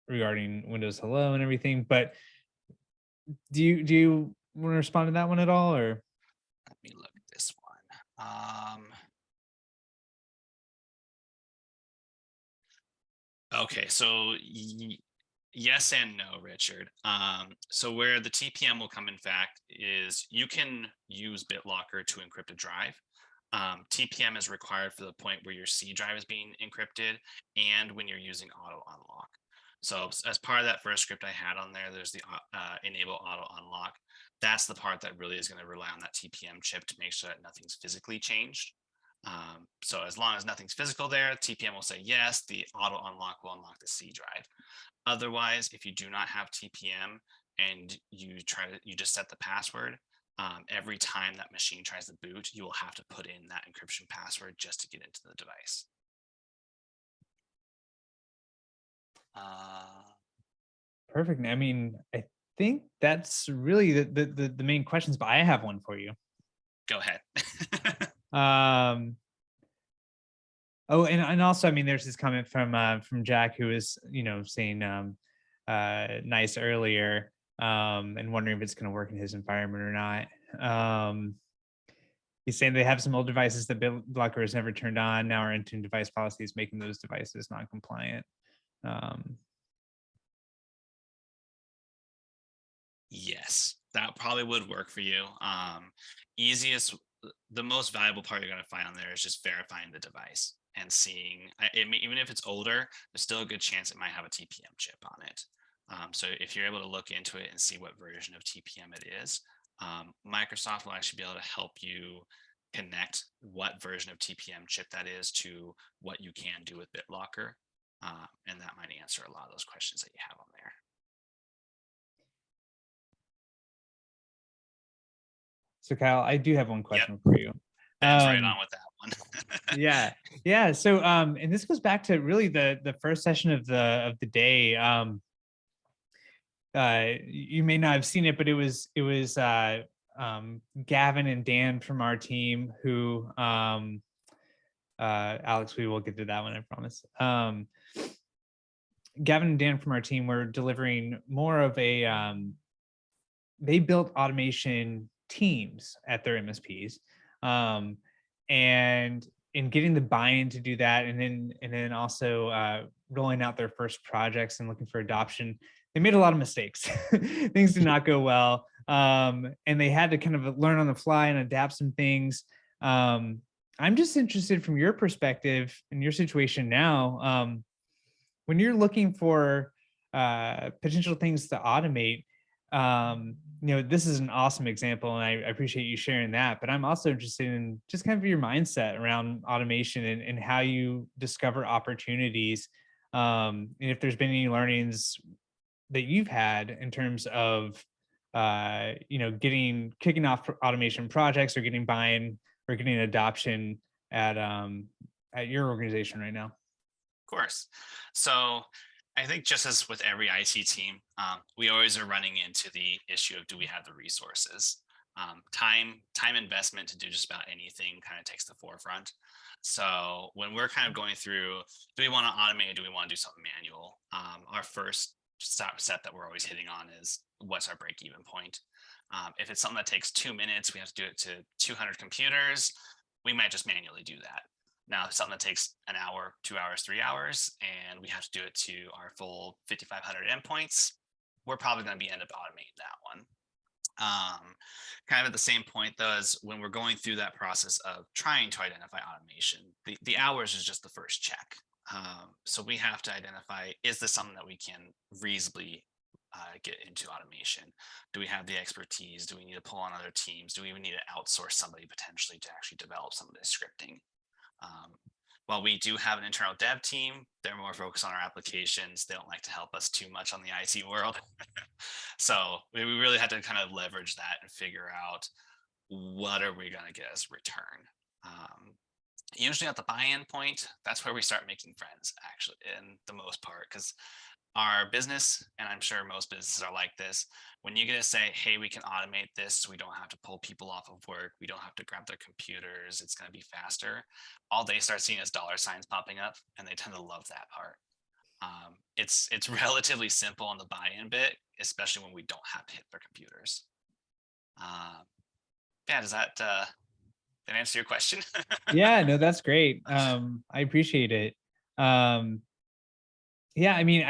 regarding Windows Hello and everything. But do you want to respond to that one at all, or? Let me look at this one. Okay, so yes and no, Richard. So where the TPM will come in fact is you can use BitLocker to encrypt a drive. TPM is required for the point where your C drive is being encrypted and when you're using auto unlock. So as part of that first script I had on there, there's the enable auto unlock. That's the part that really is going to rely on that TPM chip to make sure that nothing's physically changed. So as long as nothing's physical there, TPM will say yes, the auto unlock will unlock the C drive. Otherwise, if you do not have TPM and you just set the password, every time that machine tries to boot, you will have to put in that encryption password just to get into the device. Perfect. I mean, I think that's really the main questions, but I have one for you. Go ahead. Oh, and also, I mean, there's this comment from Jack, who is, you know, saying nice earlier, and wondering if it's going to work in his environment or not. He's saying they have some old devices that BitLocker has never turned on. Now our Intune device policy is making those devices non-compliant. Yes, that probably would work for you. The most valuable part you're going to find on there is just verifying the device and seeing, even if it's older, there's still a good chance it might have a TPM chip on it. So if you're able to look into it and see what version of TPM it is, Microsoft will actually be able to help you connect what version of TPM chip that is to what you can do with BitLocker. And that might answer a lot of those questions that you have on there. So Kyle, I do have one question for you. That's right on with that one. Yeah. So and this goes back to really the first session of the day. You may not have seen it, but it was Gavin and Dan from our team who Alex, we will get to that one, I promise. Gavin and Dan from our team were delivering more of a they built automation teams at their MSPs, and in getting the buy-in to do that, and then also rolling out their first projects and looking for adoption, they made a lot of mistakes. Things did not go well, and they had to kind of learn on the fly and adapt some things. I'm just interested from your perspective in your situation now, when you're looking for potential things to automate. You know, this is an awesome example, and I appreciate you sharing that, but I'm also interested in just kind of your mindset around automation and how you discover opportunities, and if there's been any learnings that you've had in terms of you know, kicking off automation projects or getting buy-in or getting adoption at your organization right now. Of course. So I think just as with every IT team, we always are running into the issue of, do we have the resources? Time investment to do just about anything kind of takes the forefront. So when we're kind of going through, do we want to automate or do we want to do something manual? Our first set that we're always hitting on is, what's our break-even point? If it's something that takes 2 minutes, we have to do it to 200 computers, we might just manually do that. Now, if something that takes an hour, 2 hours, 3 hours, and we have to do it to our full 5,500 endpoints, we're probably going to end up automating that one. Kind of at the same point though, as when we're going through that process of trying to identify automation, the hours is just the first check. So we have to identify, is this something that we can reasonably get into automation? Do we have the expertise? Do we need to pull on other teams? Do we even need to outsource somebody potentially to actually develop some of this scripting? While we do have an internal dev team, they're more focused on our applications. They don't like to help us too much on the IT world. So we really had to kind of leverage that and figure out what are we going to get as return. Usually at the buy-in point, that's where we start making friends, actually, in the most part, because our business, and I'm sure most businesses are like this, when you get to say, hey, we can automate this, so we don't have to pull people off of work, we don't have to grab their computers, it's going to be faster, all they start seeing is dollar signs popping up, and they tend to love that part. It's relatively simple on the buy-in bit, especially when we don't have to hit their computers. Yeah, does that answer your question? Yeah, no, that's great. I appreciate it. Yeah, I mean,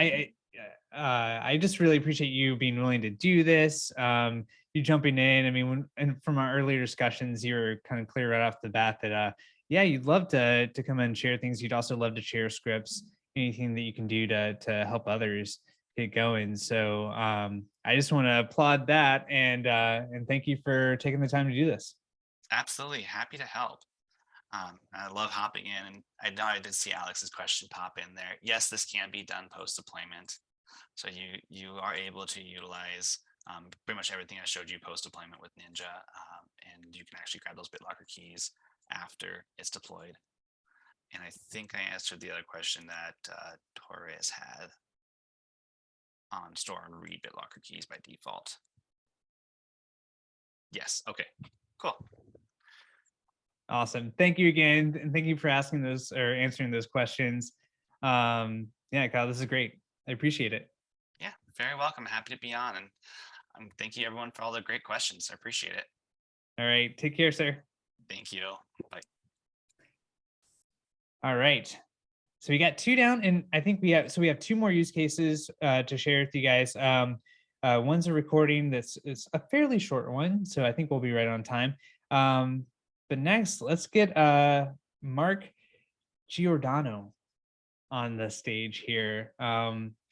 I just really appreciate you being willing to do this. You jumping in. I mean, and from our earlier discussions, you're kind of clear right off the bat that yeah, you'd love to come and share things. You'd also love to share scripts, anything that you can do to help others get going. So I just want to applaud that and thank you for taking the time to do this. Absolutely, happy to help. I love hopping in, and I know I did see Alex's question pop in there. Yes, this can be done post-deployment. So you are able to utilize pretty much everything I showed you post-deployment with Ninja, and you can actually grab those BitLocker keys after it's deployed. And I think I answered the other question that Torres had on store and read BitLocker keys by default. Yes, okay, cool. Awesome. Thank you again. And thank you for asking those or answering those questions. Yeah, Kyle, this is great. I appreciate it. Yeah, very welcome. Happy to be on. And thank you everyone for all the great questions. I appreciate it. All right. Take care, sir. Thank you. Bye. All right. So we got 2 down, and I think we have 2 more use cases to share with you guys. One's a recording it's a fairly short one, so I think we'll be right on time. But next, let's get Mark Giordano on the stage here.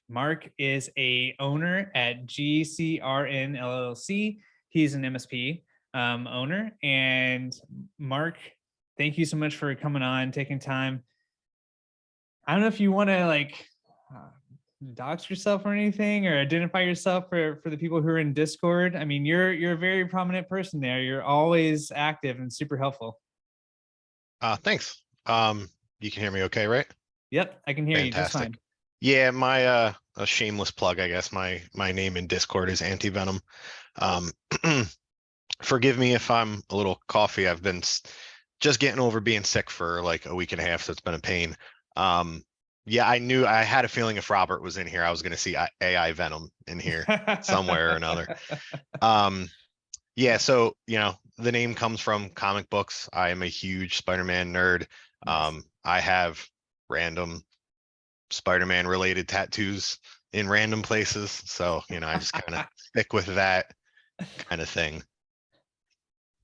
Mark is a owner at GCRN LLC. He's an MSP owner. And Mark, thank you so much for coming on, taking time. I don't know if you want to like dox yourself or anything, or identify yourself for the people who are in Discord. I mean, you're a very prominent person there. You're always active and super helpful. Thanks. You can hear me okay, right? Yep, I can hear Fantastic. you just fine. Yeah, my a shameless plug, I guess. My name in Discord is Antivenom. Forgive me if I'm a little coffee. I've been just getting over being sick for like a week and a half, so it's been a pain. Yeah, I had a feeling if Robert was in here, I was going to see AI Venom in here somewhere or another. Yeah, so the name comes from comic books. I am a huge Spider-Man nerd. Nice. I have random Spider-Man related tattoos in random places, so I just kind of stick with that kind of thing.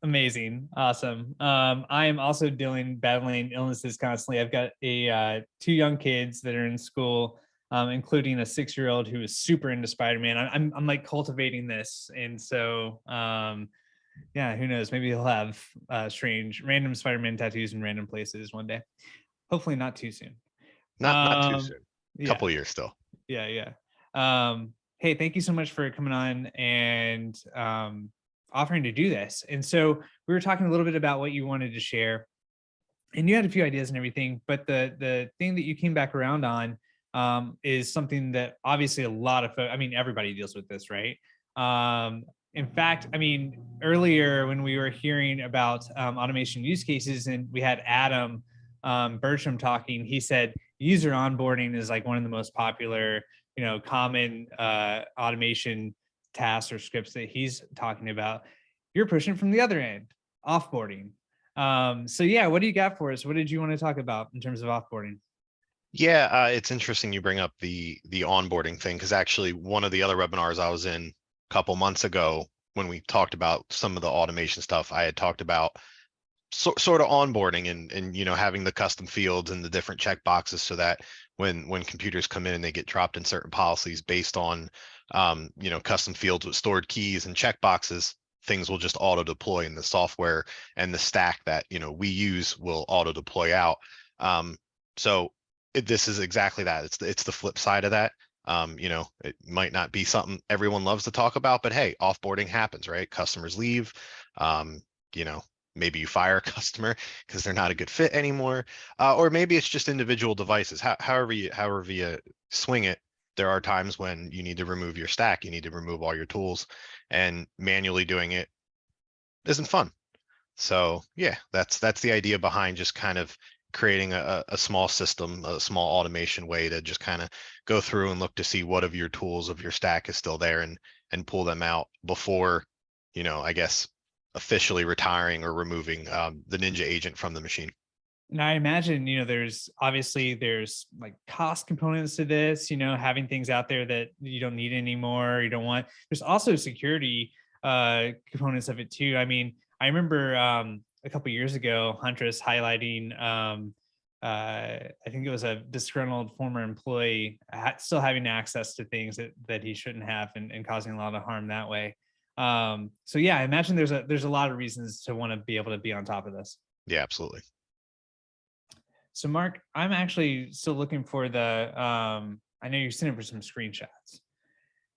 Amazing. Awesome. I am also battling illnesses constantly. I've got 2 young kids that are in school, including a 6-year-old who is super into Spider-Man. I'm like cultivating this. And so, yeah, who knows? Maybe he'll have strange random Spider-Man tattoos in random places one day. Hopefully not too soon. Not too soon. A Yeah. couple years still. Yeah. Hey, thank you so much for coming on and offering to do this. And so we were talking a little bit about what you wanted to share, and you had a few ideas and everything, but the thing that you came back around on is something that obviously a lot of folks, I mean, everybody deals with this, right? In fact, I mean, earlier when we were hearing about automation use cases, and we had Adam Bertram talking, he said user onboarding is like one of the most popular, common automation tasks or scripts that he's talking about. You're pushing from the other end, offboarding. So yeah, what do you got for us? What did you want to talk about in terms of offboarding? Yeah, it's interesting you bring up the onboarding thing, because actually one of the other webinars I was in a couple months ago, when we talked about some of the automation stuff, I had talked about sort of onboarding and having the custom fields and the different check boxes so that when computers come in and they get dropped in certain policies based on custom fields with stored keys and check boxes, things will just auto deploy in the software, and the stack that we use will auto deploy out. So this is exactly that. It's the flip side of that. It might not be something everyone loves to talk about, but hey, offboarding happens, right? Customers leave. Maybe you fire a customer because they're not a good fit anymore, or maybe it's just individual devices. However you swing it, there are times when you need to remove your stack, you need to remove all your tools, and manually doing it isn't fun. So yeah, that's the idea behind just kind of creating a small system, a small automation way to just kind of go through and look to see what of your tools of your stack is still there and pull them out before, I guess, officially retiring or removing the Ninja agent from the machine. And I imagine, there's like cost components to this, having things out there that you don't need anymore, you don't want. There's also security components of it too. I mean, I remember a couple of years ago, Huntress highlighting, I think it was a disgruntled former employee still having access to things that he shouldn't have and causing a lot of harm that way. So yeah, I imagine there's a lot of reasons to want to be able to be on top of this. Yeah, absolutely. So Mark, I'm actually still looking for the, I know you're sending for some screenshots.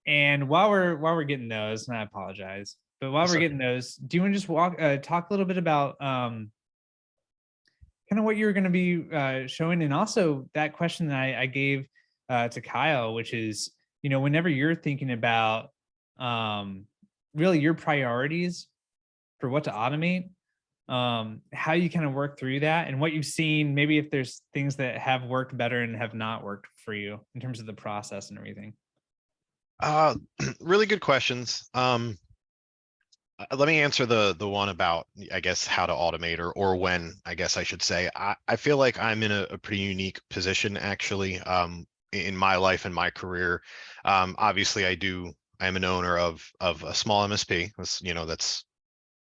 And while we're getting those, and I apologize, but while we're getting those, do you want to just talk a little bit about kind of what you're going to be showing? And also that question that I gave to Kyle, which is, whenever you're thinking about really your priorities for what to automate, how you kind of work through that and what you've seen, maybe if there's things that have worked better and have not worked for you in terms of the process and everything. Really good questions. Let me answer the one about, I guess, how to automate or when, I guess I should say. I feel like I'm in a pretty unique position actually in my life and my career. Obviously I'm an owner of a small MSP. That's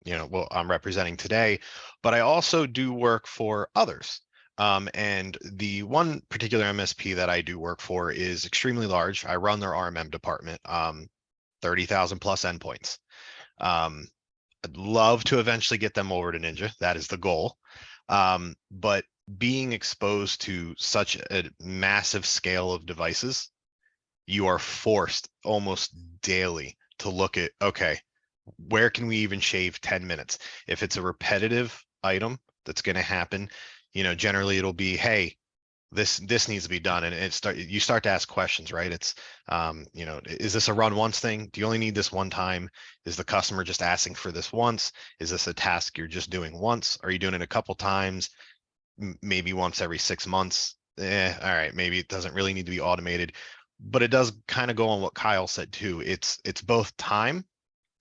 what I'm representing today, but I also do work for others. And the one particular MSP that I do work for is extremely large. I run their RMM department, 30,000 plus endpoints. I'd love to eventually get them over to Ninja. That is the goal. But being exposed to such a massive scale of devices, you are forced almost daily to look at, okay, where can we even shave 10 minutes? If it's a repetitive item that's going to happen, generally it'll be, hey, this needs to be done. And you start to ask questions, right? It's, is this a run once thing? Do you only need this one time? Is the customer just asking for this once? Is this a task you're just doing once? Are you doing it a couple times? Maybe once every 6 months? All right, maybe it doesn't really need to be automated, but it does kind of go on what Kyle said too. It's both time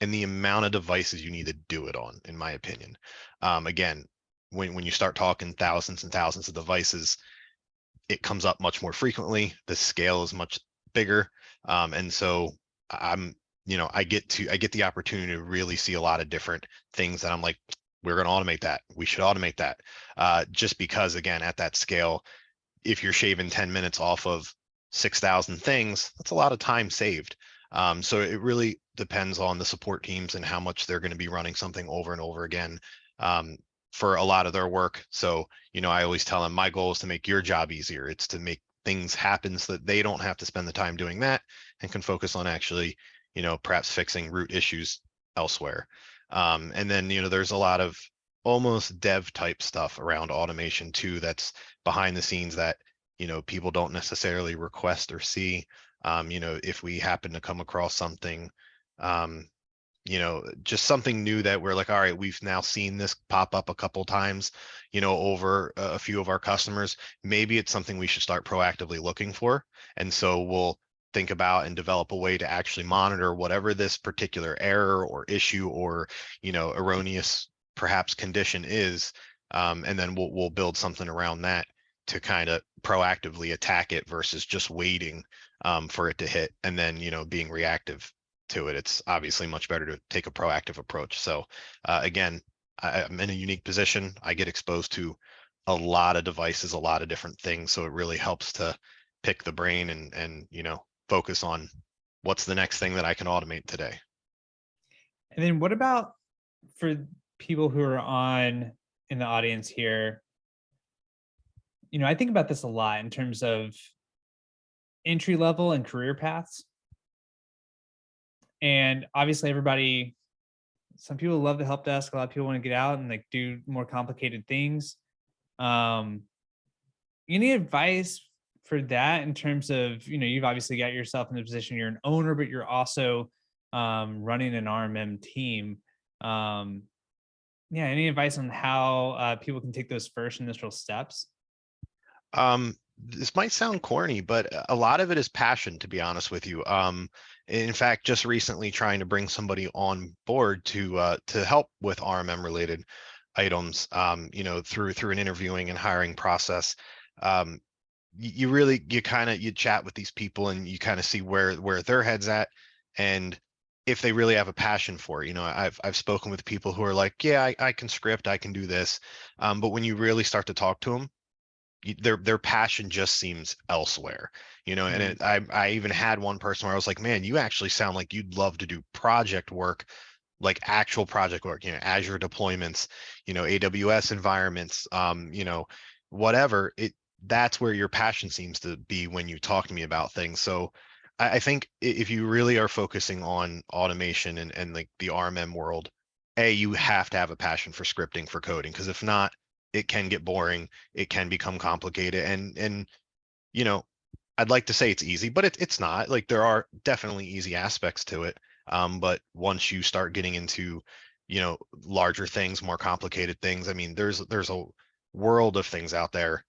and the amount of devices you need to do it on, in my opinion. Again, when you start talking thousands and thousands of devices, it comes up much more frequently. The scale is much bigger. And so I get the opportunity to really see a lot of different things that I'm like, we're going to automate that. We should automate that. Just because, again, at that scale, if you're shaving 10 minutes off of 6,000 things, that's a lot of time saved. So it really depends on the support teams and how much they're going to be running something over and over again for a lot of their work. So, I always tell them my goal is to make your job easier. It's to make things happen so that they don't have to spend the time doing that and can focus on actually, perhaps fixing root issues elsewhere. And then, there's a lot of almost dev type stuff around automation too, that's behind the scenes that, people don't necessarily request or see. If we happen to come across something, just something new that we're like, all right, we've now seen this pop up a couple times, over a few of our customers. Maybe it's something we should start proactively looking for. And so we'll think about and develop a way to actually monitor whatever this particular error or issue or, erroneous perhaps condition is. And then we'll build something around that to kind of proactively attack it versus just waiting for it to hit and then, being reactive. to it. It's obviously much better to take a proactive approach. So again, I'm in a unique position. I get exposed to a lot of devices, a lot of different things. So it really helps to pick the brain and focus on what's the next thing that I can automate today. And then what about for people who are on in the audience here? I think about this a lot in terms of entry level and career paths. And obviously some people love the help desk. A lot of people want to get out and like do more complicated things. Any advice for that in terms of, you've obviously got yourself in the position, you're an owner, but you're also running an RMM team. Any advice on how people can take those first initial steps? This might sound corny, but a lot of it is passion, to be honest with you. In fact, just recently trying to bring somebody on board to help with RMM related items, through an interviewing and hiring process. You chat with these people and you kind of see where their head's at, and if they really have a passion for it. I've spoken with people who are like, yeah, I can script, I can do this. But when you really start to talk to them, their passion just seems elsewhere, and I even had one person where I was like, man, you actually sound like you'd love to do project work, like actual project work, Azure deployments, AWS environments, whatever. That's where your passion seems to be when you talk to me about things. So I think if you really are focusing on automation and like the RMM world, you have to have a passion for scripting, for coding, because if not, it can get boring, it can become complicated, and I'd like to say it's easy, but it's not. Like, there are definitely easy aspects to it, but once you start getting into larger things, more complicated things, I mean, there's a world of things out there.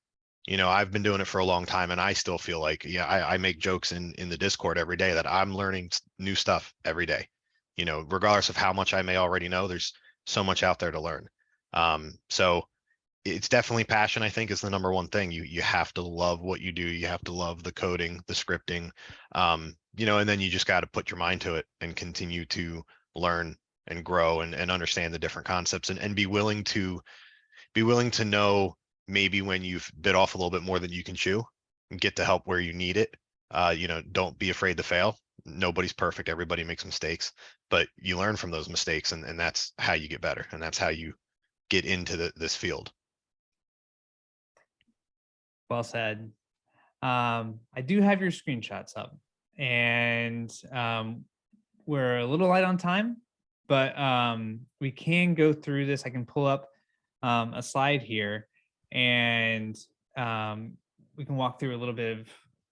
I've been doing it for a long time, and I still feel like, I make jokes in the Discord every day that I'm learning new stuff every day. Regardless of how much I may already know, there's so much out there to learn. So it's definitely passion, I think, is the number one thing. You have to love what you do. You have to love the coding, the scripting, and then you just got to put your mind to it and continue to learn and grow and understand the different concepts, and be willing to know maybe when you've bit off a little bit more than you can chew, and get the help where you need it. Don't be afraid to fail. Nobody's perfect. Everybody makes mistakes, but you learn from those mistakes, and that's how you get better. And that's how you get into this field. Well said. I do have your screenshots up, and we're a little light on time, but we can go through this. I can pull up a slide here, and we can walk through a little bit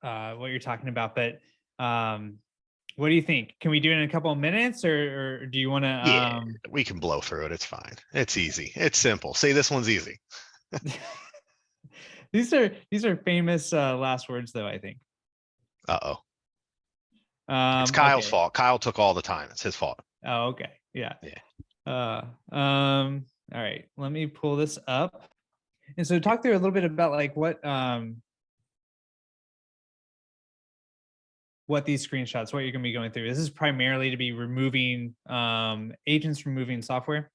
of what you're talking about. But what do you think? Can we do it in a couple of minutes, or do you want to? Yeah, we can blow through it. It's fine. It's easy. It's simple. See, this one's easy. These are famous last words, though, I think. Uh-oh. It's Kyle's fault. Kyle took all the time. It's his fault. Oh, okay. Yeah. All right. Let me pull this up. And so talk through a little bit about like what these screenshots, what you're going to be going through. This is primarily to be removing agents, removing software.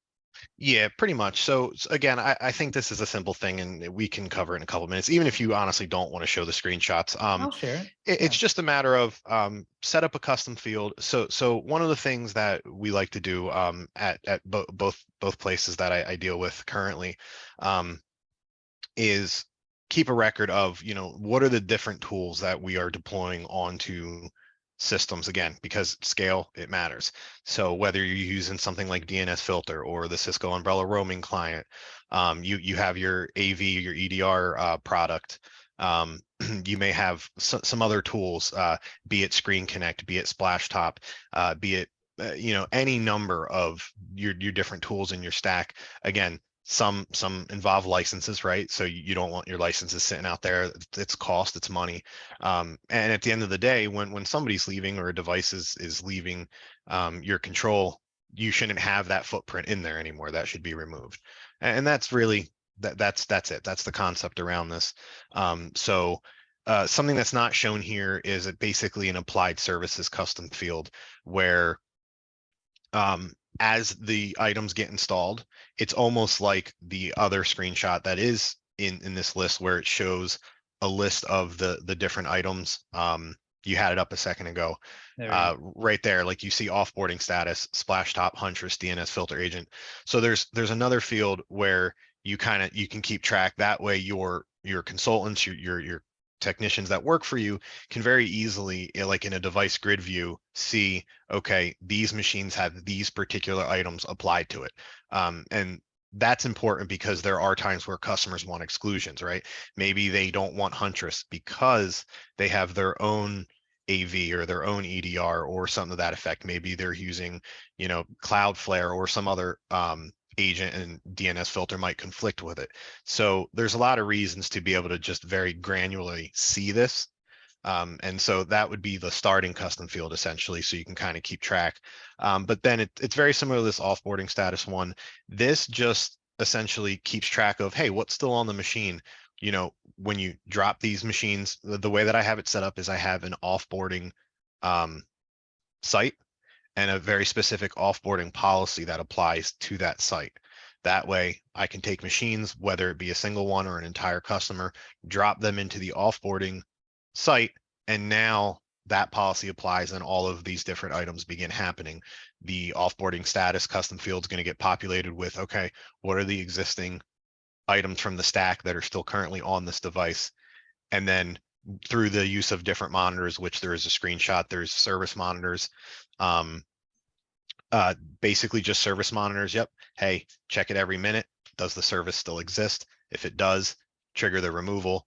Yeah, pretty much. So again, I think this is a simple thing, and we can cover it in a couple of minutes, even if you honestly don't want to show the screenshots. I'll share it. It's just a matter of set up a custom field. So one of the things that we like to do at both places that I deal with currently is keep a record of, what are the different tools that we are deploying onto systems, again, because scale, it matters. So whether you're using something like DNS filter or the Cisco Umbrella roaming client, you have your AV, your EDR product, you may have some other tools, be it Screen Connect, be it Splashtop, be it any number of your different tools in your stack. Again, some involve licenses, right? So you don't want your licenses sitting out there. It's cost, it's money. And at the end of the day, when somebody's leaving or a device is leaving your control, you shouldn't have that footprint in there anymore. That should be removed. And that's really, that's it. That's the concept around this. So something that's not shown here is basically an applied services custom field where as the items get installed, it's almost like the other screenshot that is in this list where it shows a list of the different items. You had it up a second ago. Right there, like you see offboarding status, splash top, huntress, DNS filter agent. So there's another field where you can keep track. That way your consultants, your technicians that work for you can very easily, like in a device grid view, see, okay, these machines have these particular items applied to it. And that's important because there are times where customers want exclusions, right? Maybe they don't want huntress because they have their own AV or their own EDR or something to that effect. Maybe they're using, Cloudflare or some other agent, and DNS filter might conflict with it. So there's a lot of reasons to be able to just very granularly see this. And so that would be the starting custom field essentially, so you can kind of keep track. But then it's very similar to this offboarding status one. This just essentially keeps track of, hey, what's still on the machine? When you drop these machines, the way that I have it set up is I have an offboarding site and a very specific offboarding policy that applies to that site. That way I can take machines, whether it be a single one or an entire customer, drop them into the offboarding site, and now that policy applies and all of these different items begin happening. The offboarding status custom field is going to get populated with, okay, what are the existing items from the stack that are still currently on this device? And then through the use of different monitors, which there is a screenshot, there's service monitors, basically just service monitors. Yep. Hey, check it every minute. Does the service still exist? If it does, trigger the removal.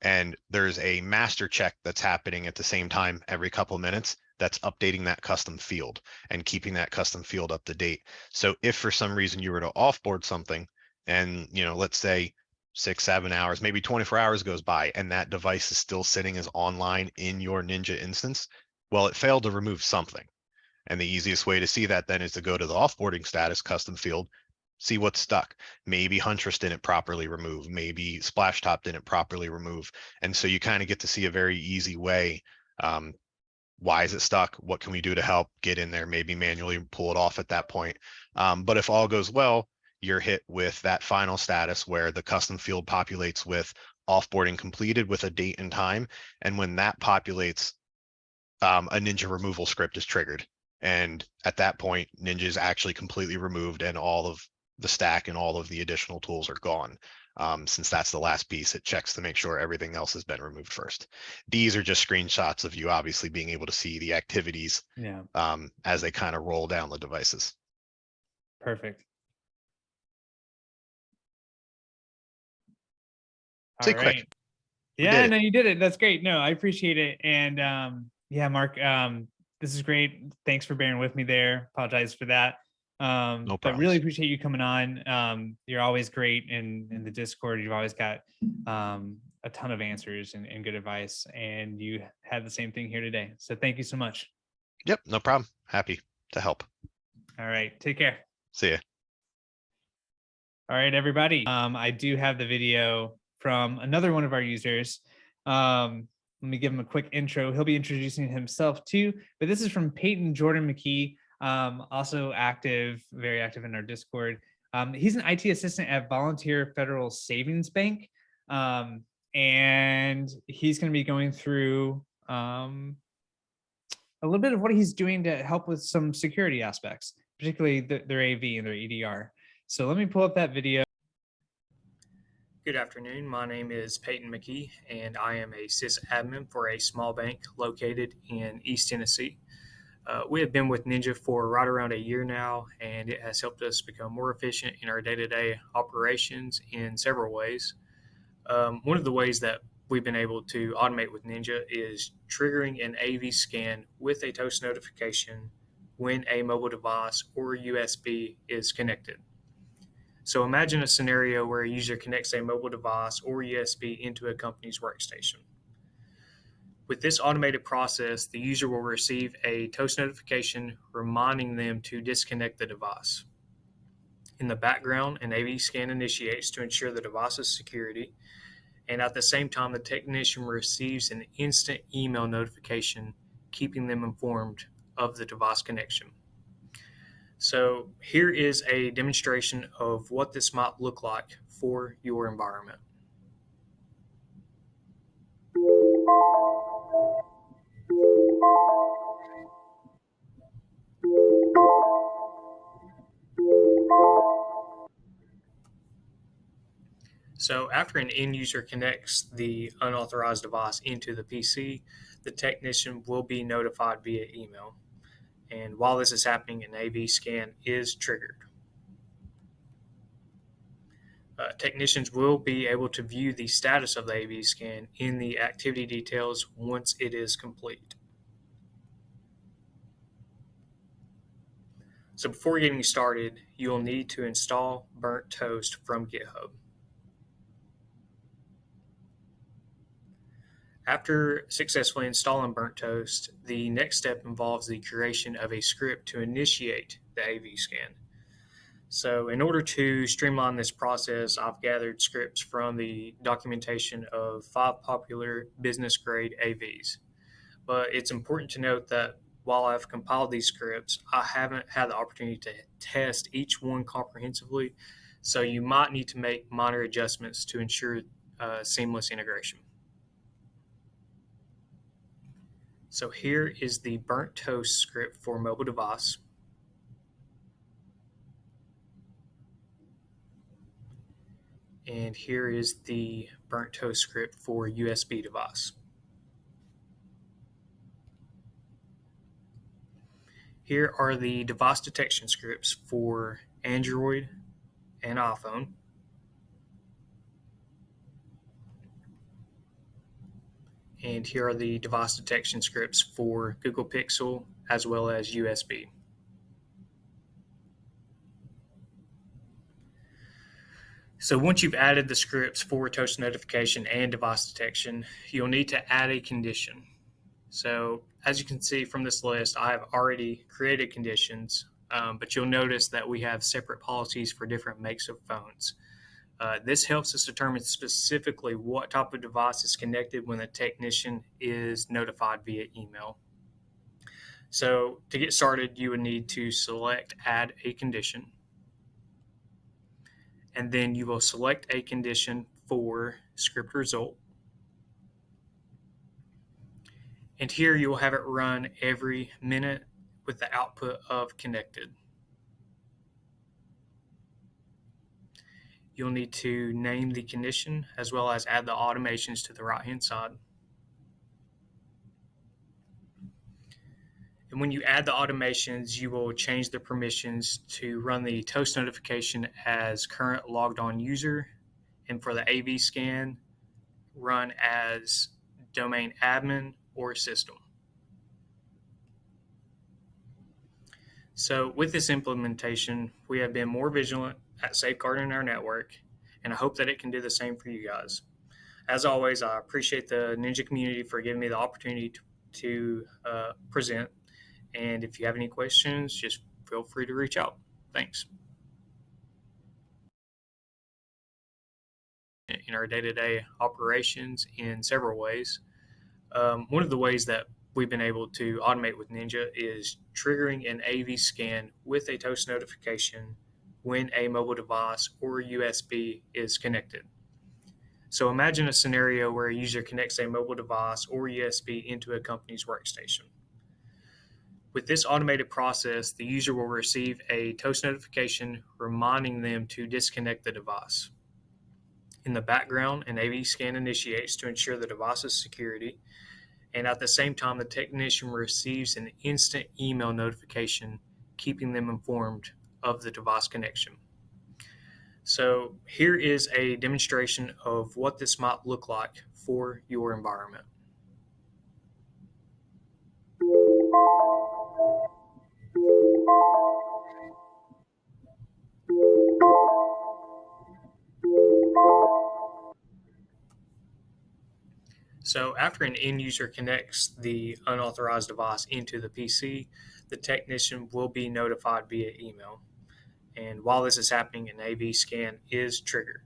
And there's a master check that's happening at the same time every couple of minutes that's updating that custom field and keeping that custom field up to date. So if for some reason you were to offboard something and, let's say 6-7 hours, maybe 24 hours goes by and that device is still sitting as online in your Ninja instance, well, it failed to remove something. And the easiest way to see that then is to go to the offboarding status custom field, see what's stuck. Maybe huntress didn't properly remove, maybe splash top didn't properly remove. And so you kind of get to see a very easy way. Why is it stuck? What can we do to help get in there? Maybe manually pull it off at that point. But if all goes well, you're hit with that final status where the custom field populates with offboarding completed with a date and time. And when that populates, a Ninja removal script is triggered. And at that point, Ninja is actually completely removed and all of the stack and all of the additional tools are gone. Since that's the last piece, it checks to make sure everything else has been removed first. These are just screenshots of you obviously being able to see the activities as they kind of roll down the devices. Perfect. Say All quick. right. Yeah, no, you did it. That's great. No, I appreciate it. And yeah, Mark, this is great. Thanks for bearing with me there. Apologize for that. No But really appreciate you coming on. You're always great in the Discord. You've always got a ton of answers and good advice. And you had the same thing here today. So thank you so much. Yep, no problem. Happy to help. All right. Take care. See ya. All right, everybody. I do have the video from another one of our users. Let me give him a quick intro. He'll be introducing himself too, but this is from Peyton Jordan McKee, also active, very active in our Discord. He's an IT assistant at Volunteer Federal Savings Bank. And he's going to be going through a little bit of what he's doing to help with some security aspects, particularly their AV and their EDR. So let me pull up that video. Good afternoon. My name is Peyton McKee, and I am a sysadmin for a small bank located in East Tennessee. We have been with Ninja for right around a year now, and it has helped us become more efficient in our day-to-day operations in several ways. One of the ways that we've been able to automate with Ninja is triggering an AV scan with a toast notification when a mobile device or USB is connected. So imagine a scenario where a user connects a mobile device or USB into a company's workstation. With this automated process, the user will receive a toast notification reminding them to disconnect the device. In the background, an AV scan initiates to ensure the device's security, And at the same time, the technician receives an instant email notification keeping them informed of the device connection. So here is a demonstration of what this might look like for your environment. So after an end user connects the unauthorized device into the PC, the technician will be notified via email. And while this is happening, an AV scan is triggered. Technicians will be able to view the status of the AV scan in the activity details once it is complete. So before getting started, you'll need to install Burnt Toast from GitHub. After successfully installing Burnt Toast, the next step involves the creation of a script to initiate the AV scan. So in order to streamline this process, I've gathered scripts from the documentation of 5 popular business-grade AVs. But it's important to note that while I've compiled these scripts, I haven't had the opportunity to test each one comprehensively, so you might need to make minor adjustments to ensure seamless integration. So here is the Burnt Toast script for mobile device. And here is the Burnt Toast script for USB device. Here are the device detection scripts for Android and iPhone. And here are the device detection scripts for Google Pixel as well as USB. So once you've added the scripts for toast notification and device detection, you'll need to add a condition. So as you can see from this list, I have already created conditions, but you'll notice that we have separate policies for different makes of phones. This helps us determine specifically what type of device is connected when the technician is notified via email. So to get started, you would need to select Add a Condition. And then you will select a condition for script result. And here you will have it run every minute with the output of connected. You'll need to name the condition as well as add the automations to the right-hand side. And when you add the automations, you will change the permissions to run the toast notification as current logged on user, and for the AV scan, run as domain admin or system. So with this implementation, we have been more vigilant at safeguarding our network, and I hope that it can do the same for you guys. As always, I appreciate the Ninja community for giving me the opportunity to present. And if you have any questions, just feel free to reach out. Thanks. In our day-to-day operations in several ways. One of the ways that we've been able to automate with Ninja is triggering an AV scan with a toast notification when a mobile device or USB is connected. So imagine a scenario where a user connects a mobile device or USB into a company's workstation. With this automated process, the user will receive a toast notification reminding them to disconnect the device. In the background, an AV scan initiates to ensure the device's security, and at the same time, the technician receives an instant email notification keeping them informed of the device connection. So here is a demonstration of what this might look like for your environment. So after an end user connects the unauthorized device into the PC, the technician will be notified via email. And while this is happening, an AV scan is triggered.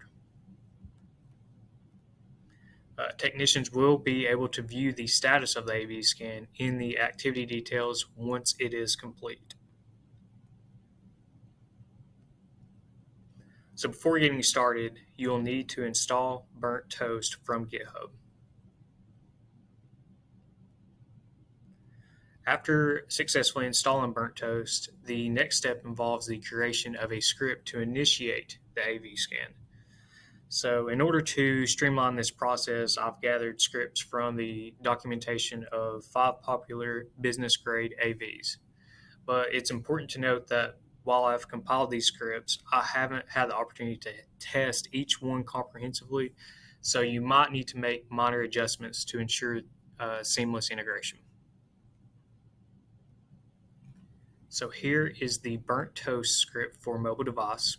Technicians will be able to view the status of the AV scan in the activity details once it is complete. So before getting started, you'll need to install Burnt Toast from GitHub. After successfully installing Burnt Toast, the next step involves the creation of a script to initiate the AV scan. So in order to streamline this process, I've gathered scripts from the documentation of 5 popular business-grade AVs. But it's important to note that while I've compiled these scripts, I haven't had the opportunity to test each one comprehensively, so you might need to make minor adjustments to ensure seamless integration. So here is the Burnt Toast script for mobile device.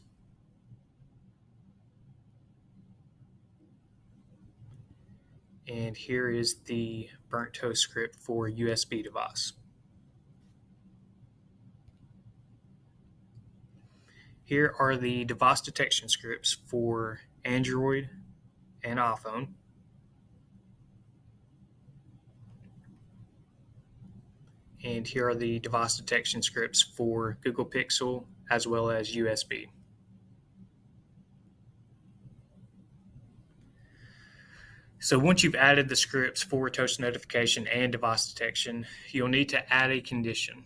And here is the Burnt Toast script for USB device. Here are the device detection scripts for Android and iPhone. And here are the device detection scripts for Google Pixel as well as USB. So once you've added the scripts for toast notification and device detection, you'll need to add a condition.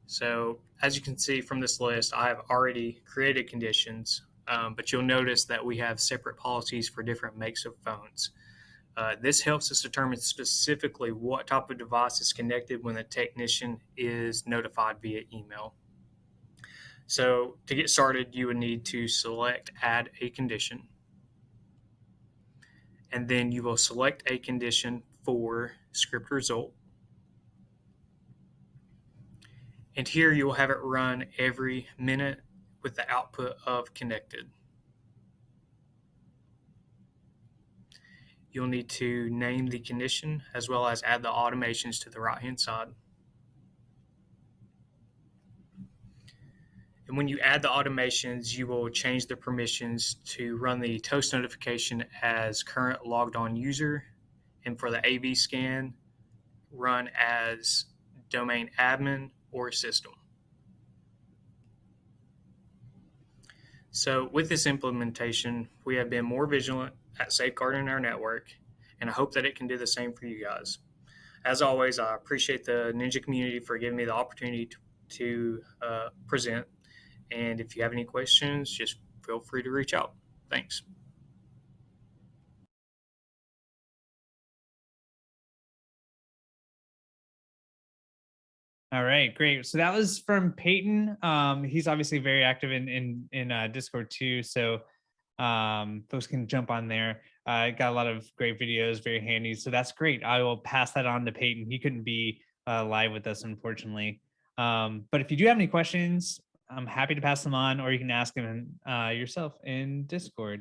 So as you can see from this list, I have already created conditions, but you'll notice that we have separate policies for different makes of phones. This helps us determine specifically what type of device is connected when the technician is notified via email. So to get started, you would need to select Add a Condition. And then you will select a condition for script result. And here you will have it run every minute with the output of connected. You'll need to name the condition as well as add the automations to the right-hand side. And when you add the automations, you will change the permissions to run the toast notification as current logged on user, and for the AV scan, run as domain admin or system. So with this implementation, we have been more vigilant at safeguarding our network, and I hope that it can do the same for you guys. As always, I appreciate the Ninja community for giving me the opportunity to present. And if you have any questions, just feel free to reach out. Thanks. All right, great. So that was from Peyton. He's obviously very active in Discord too. So folks can jump on there. Got a lot of great videos, very handy. So that's great. I will pass that on to Peyton. He couldn't be live with us, unfortunately. But if you do have any questions, I'm happy to pass them on, or you can ask them yourself in Discord.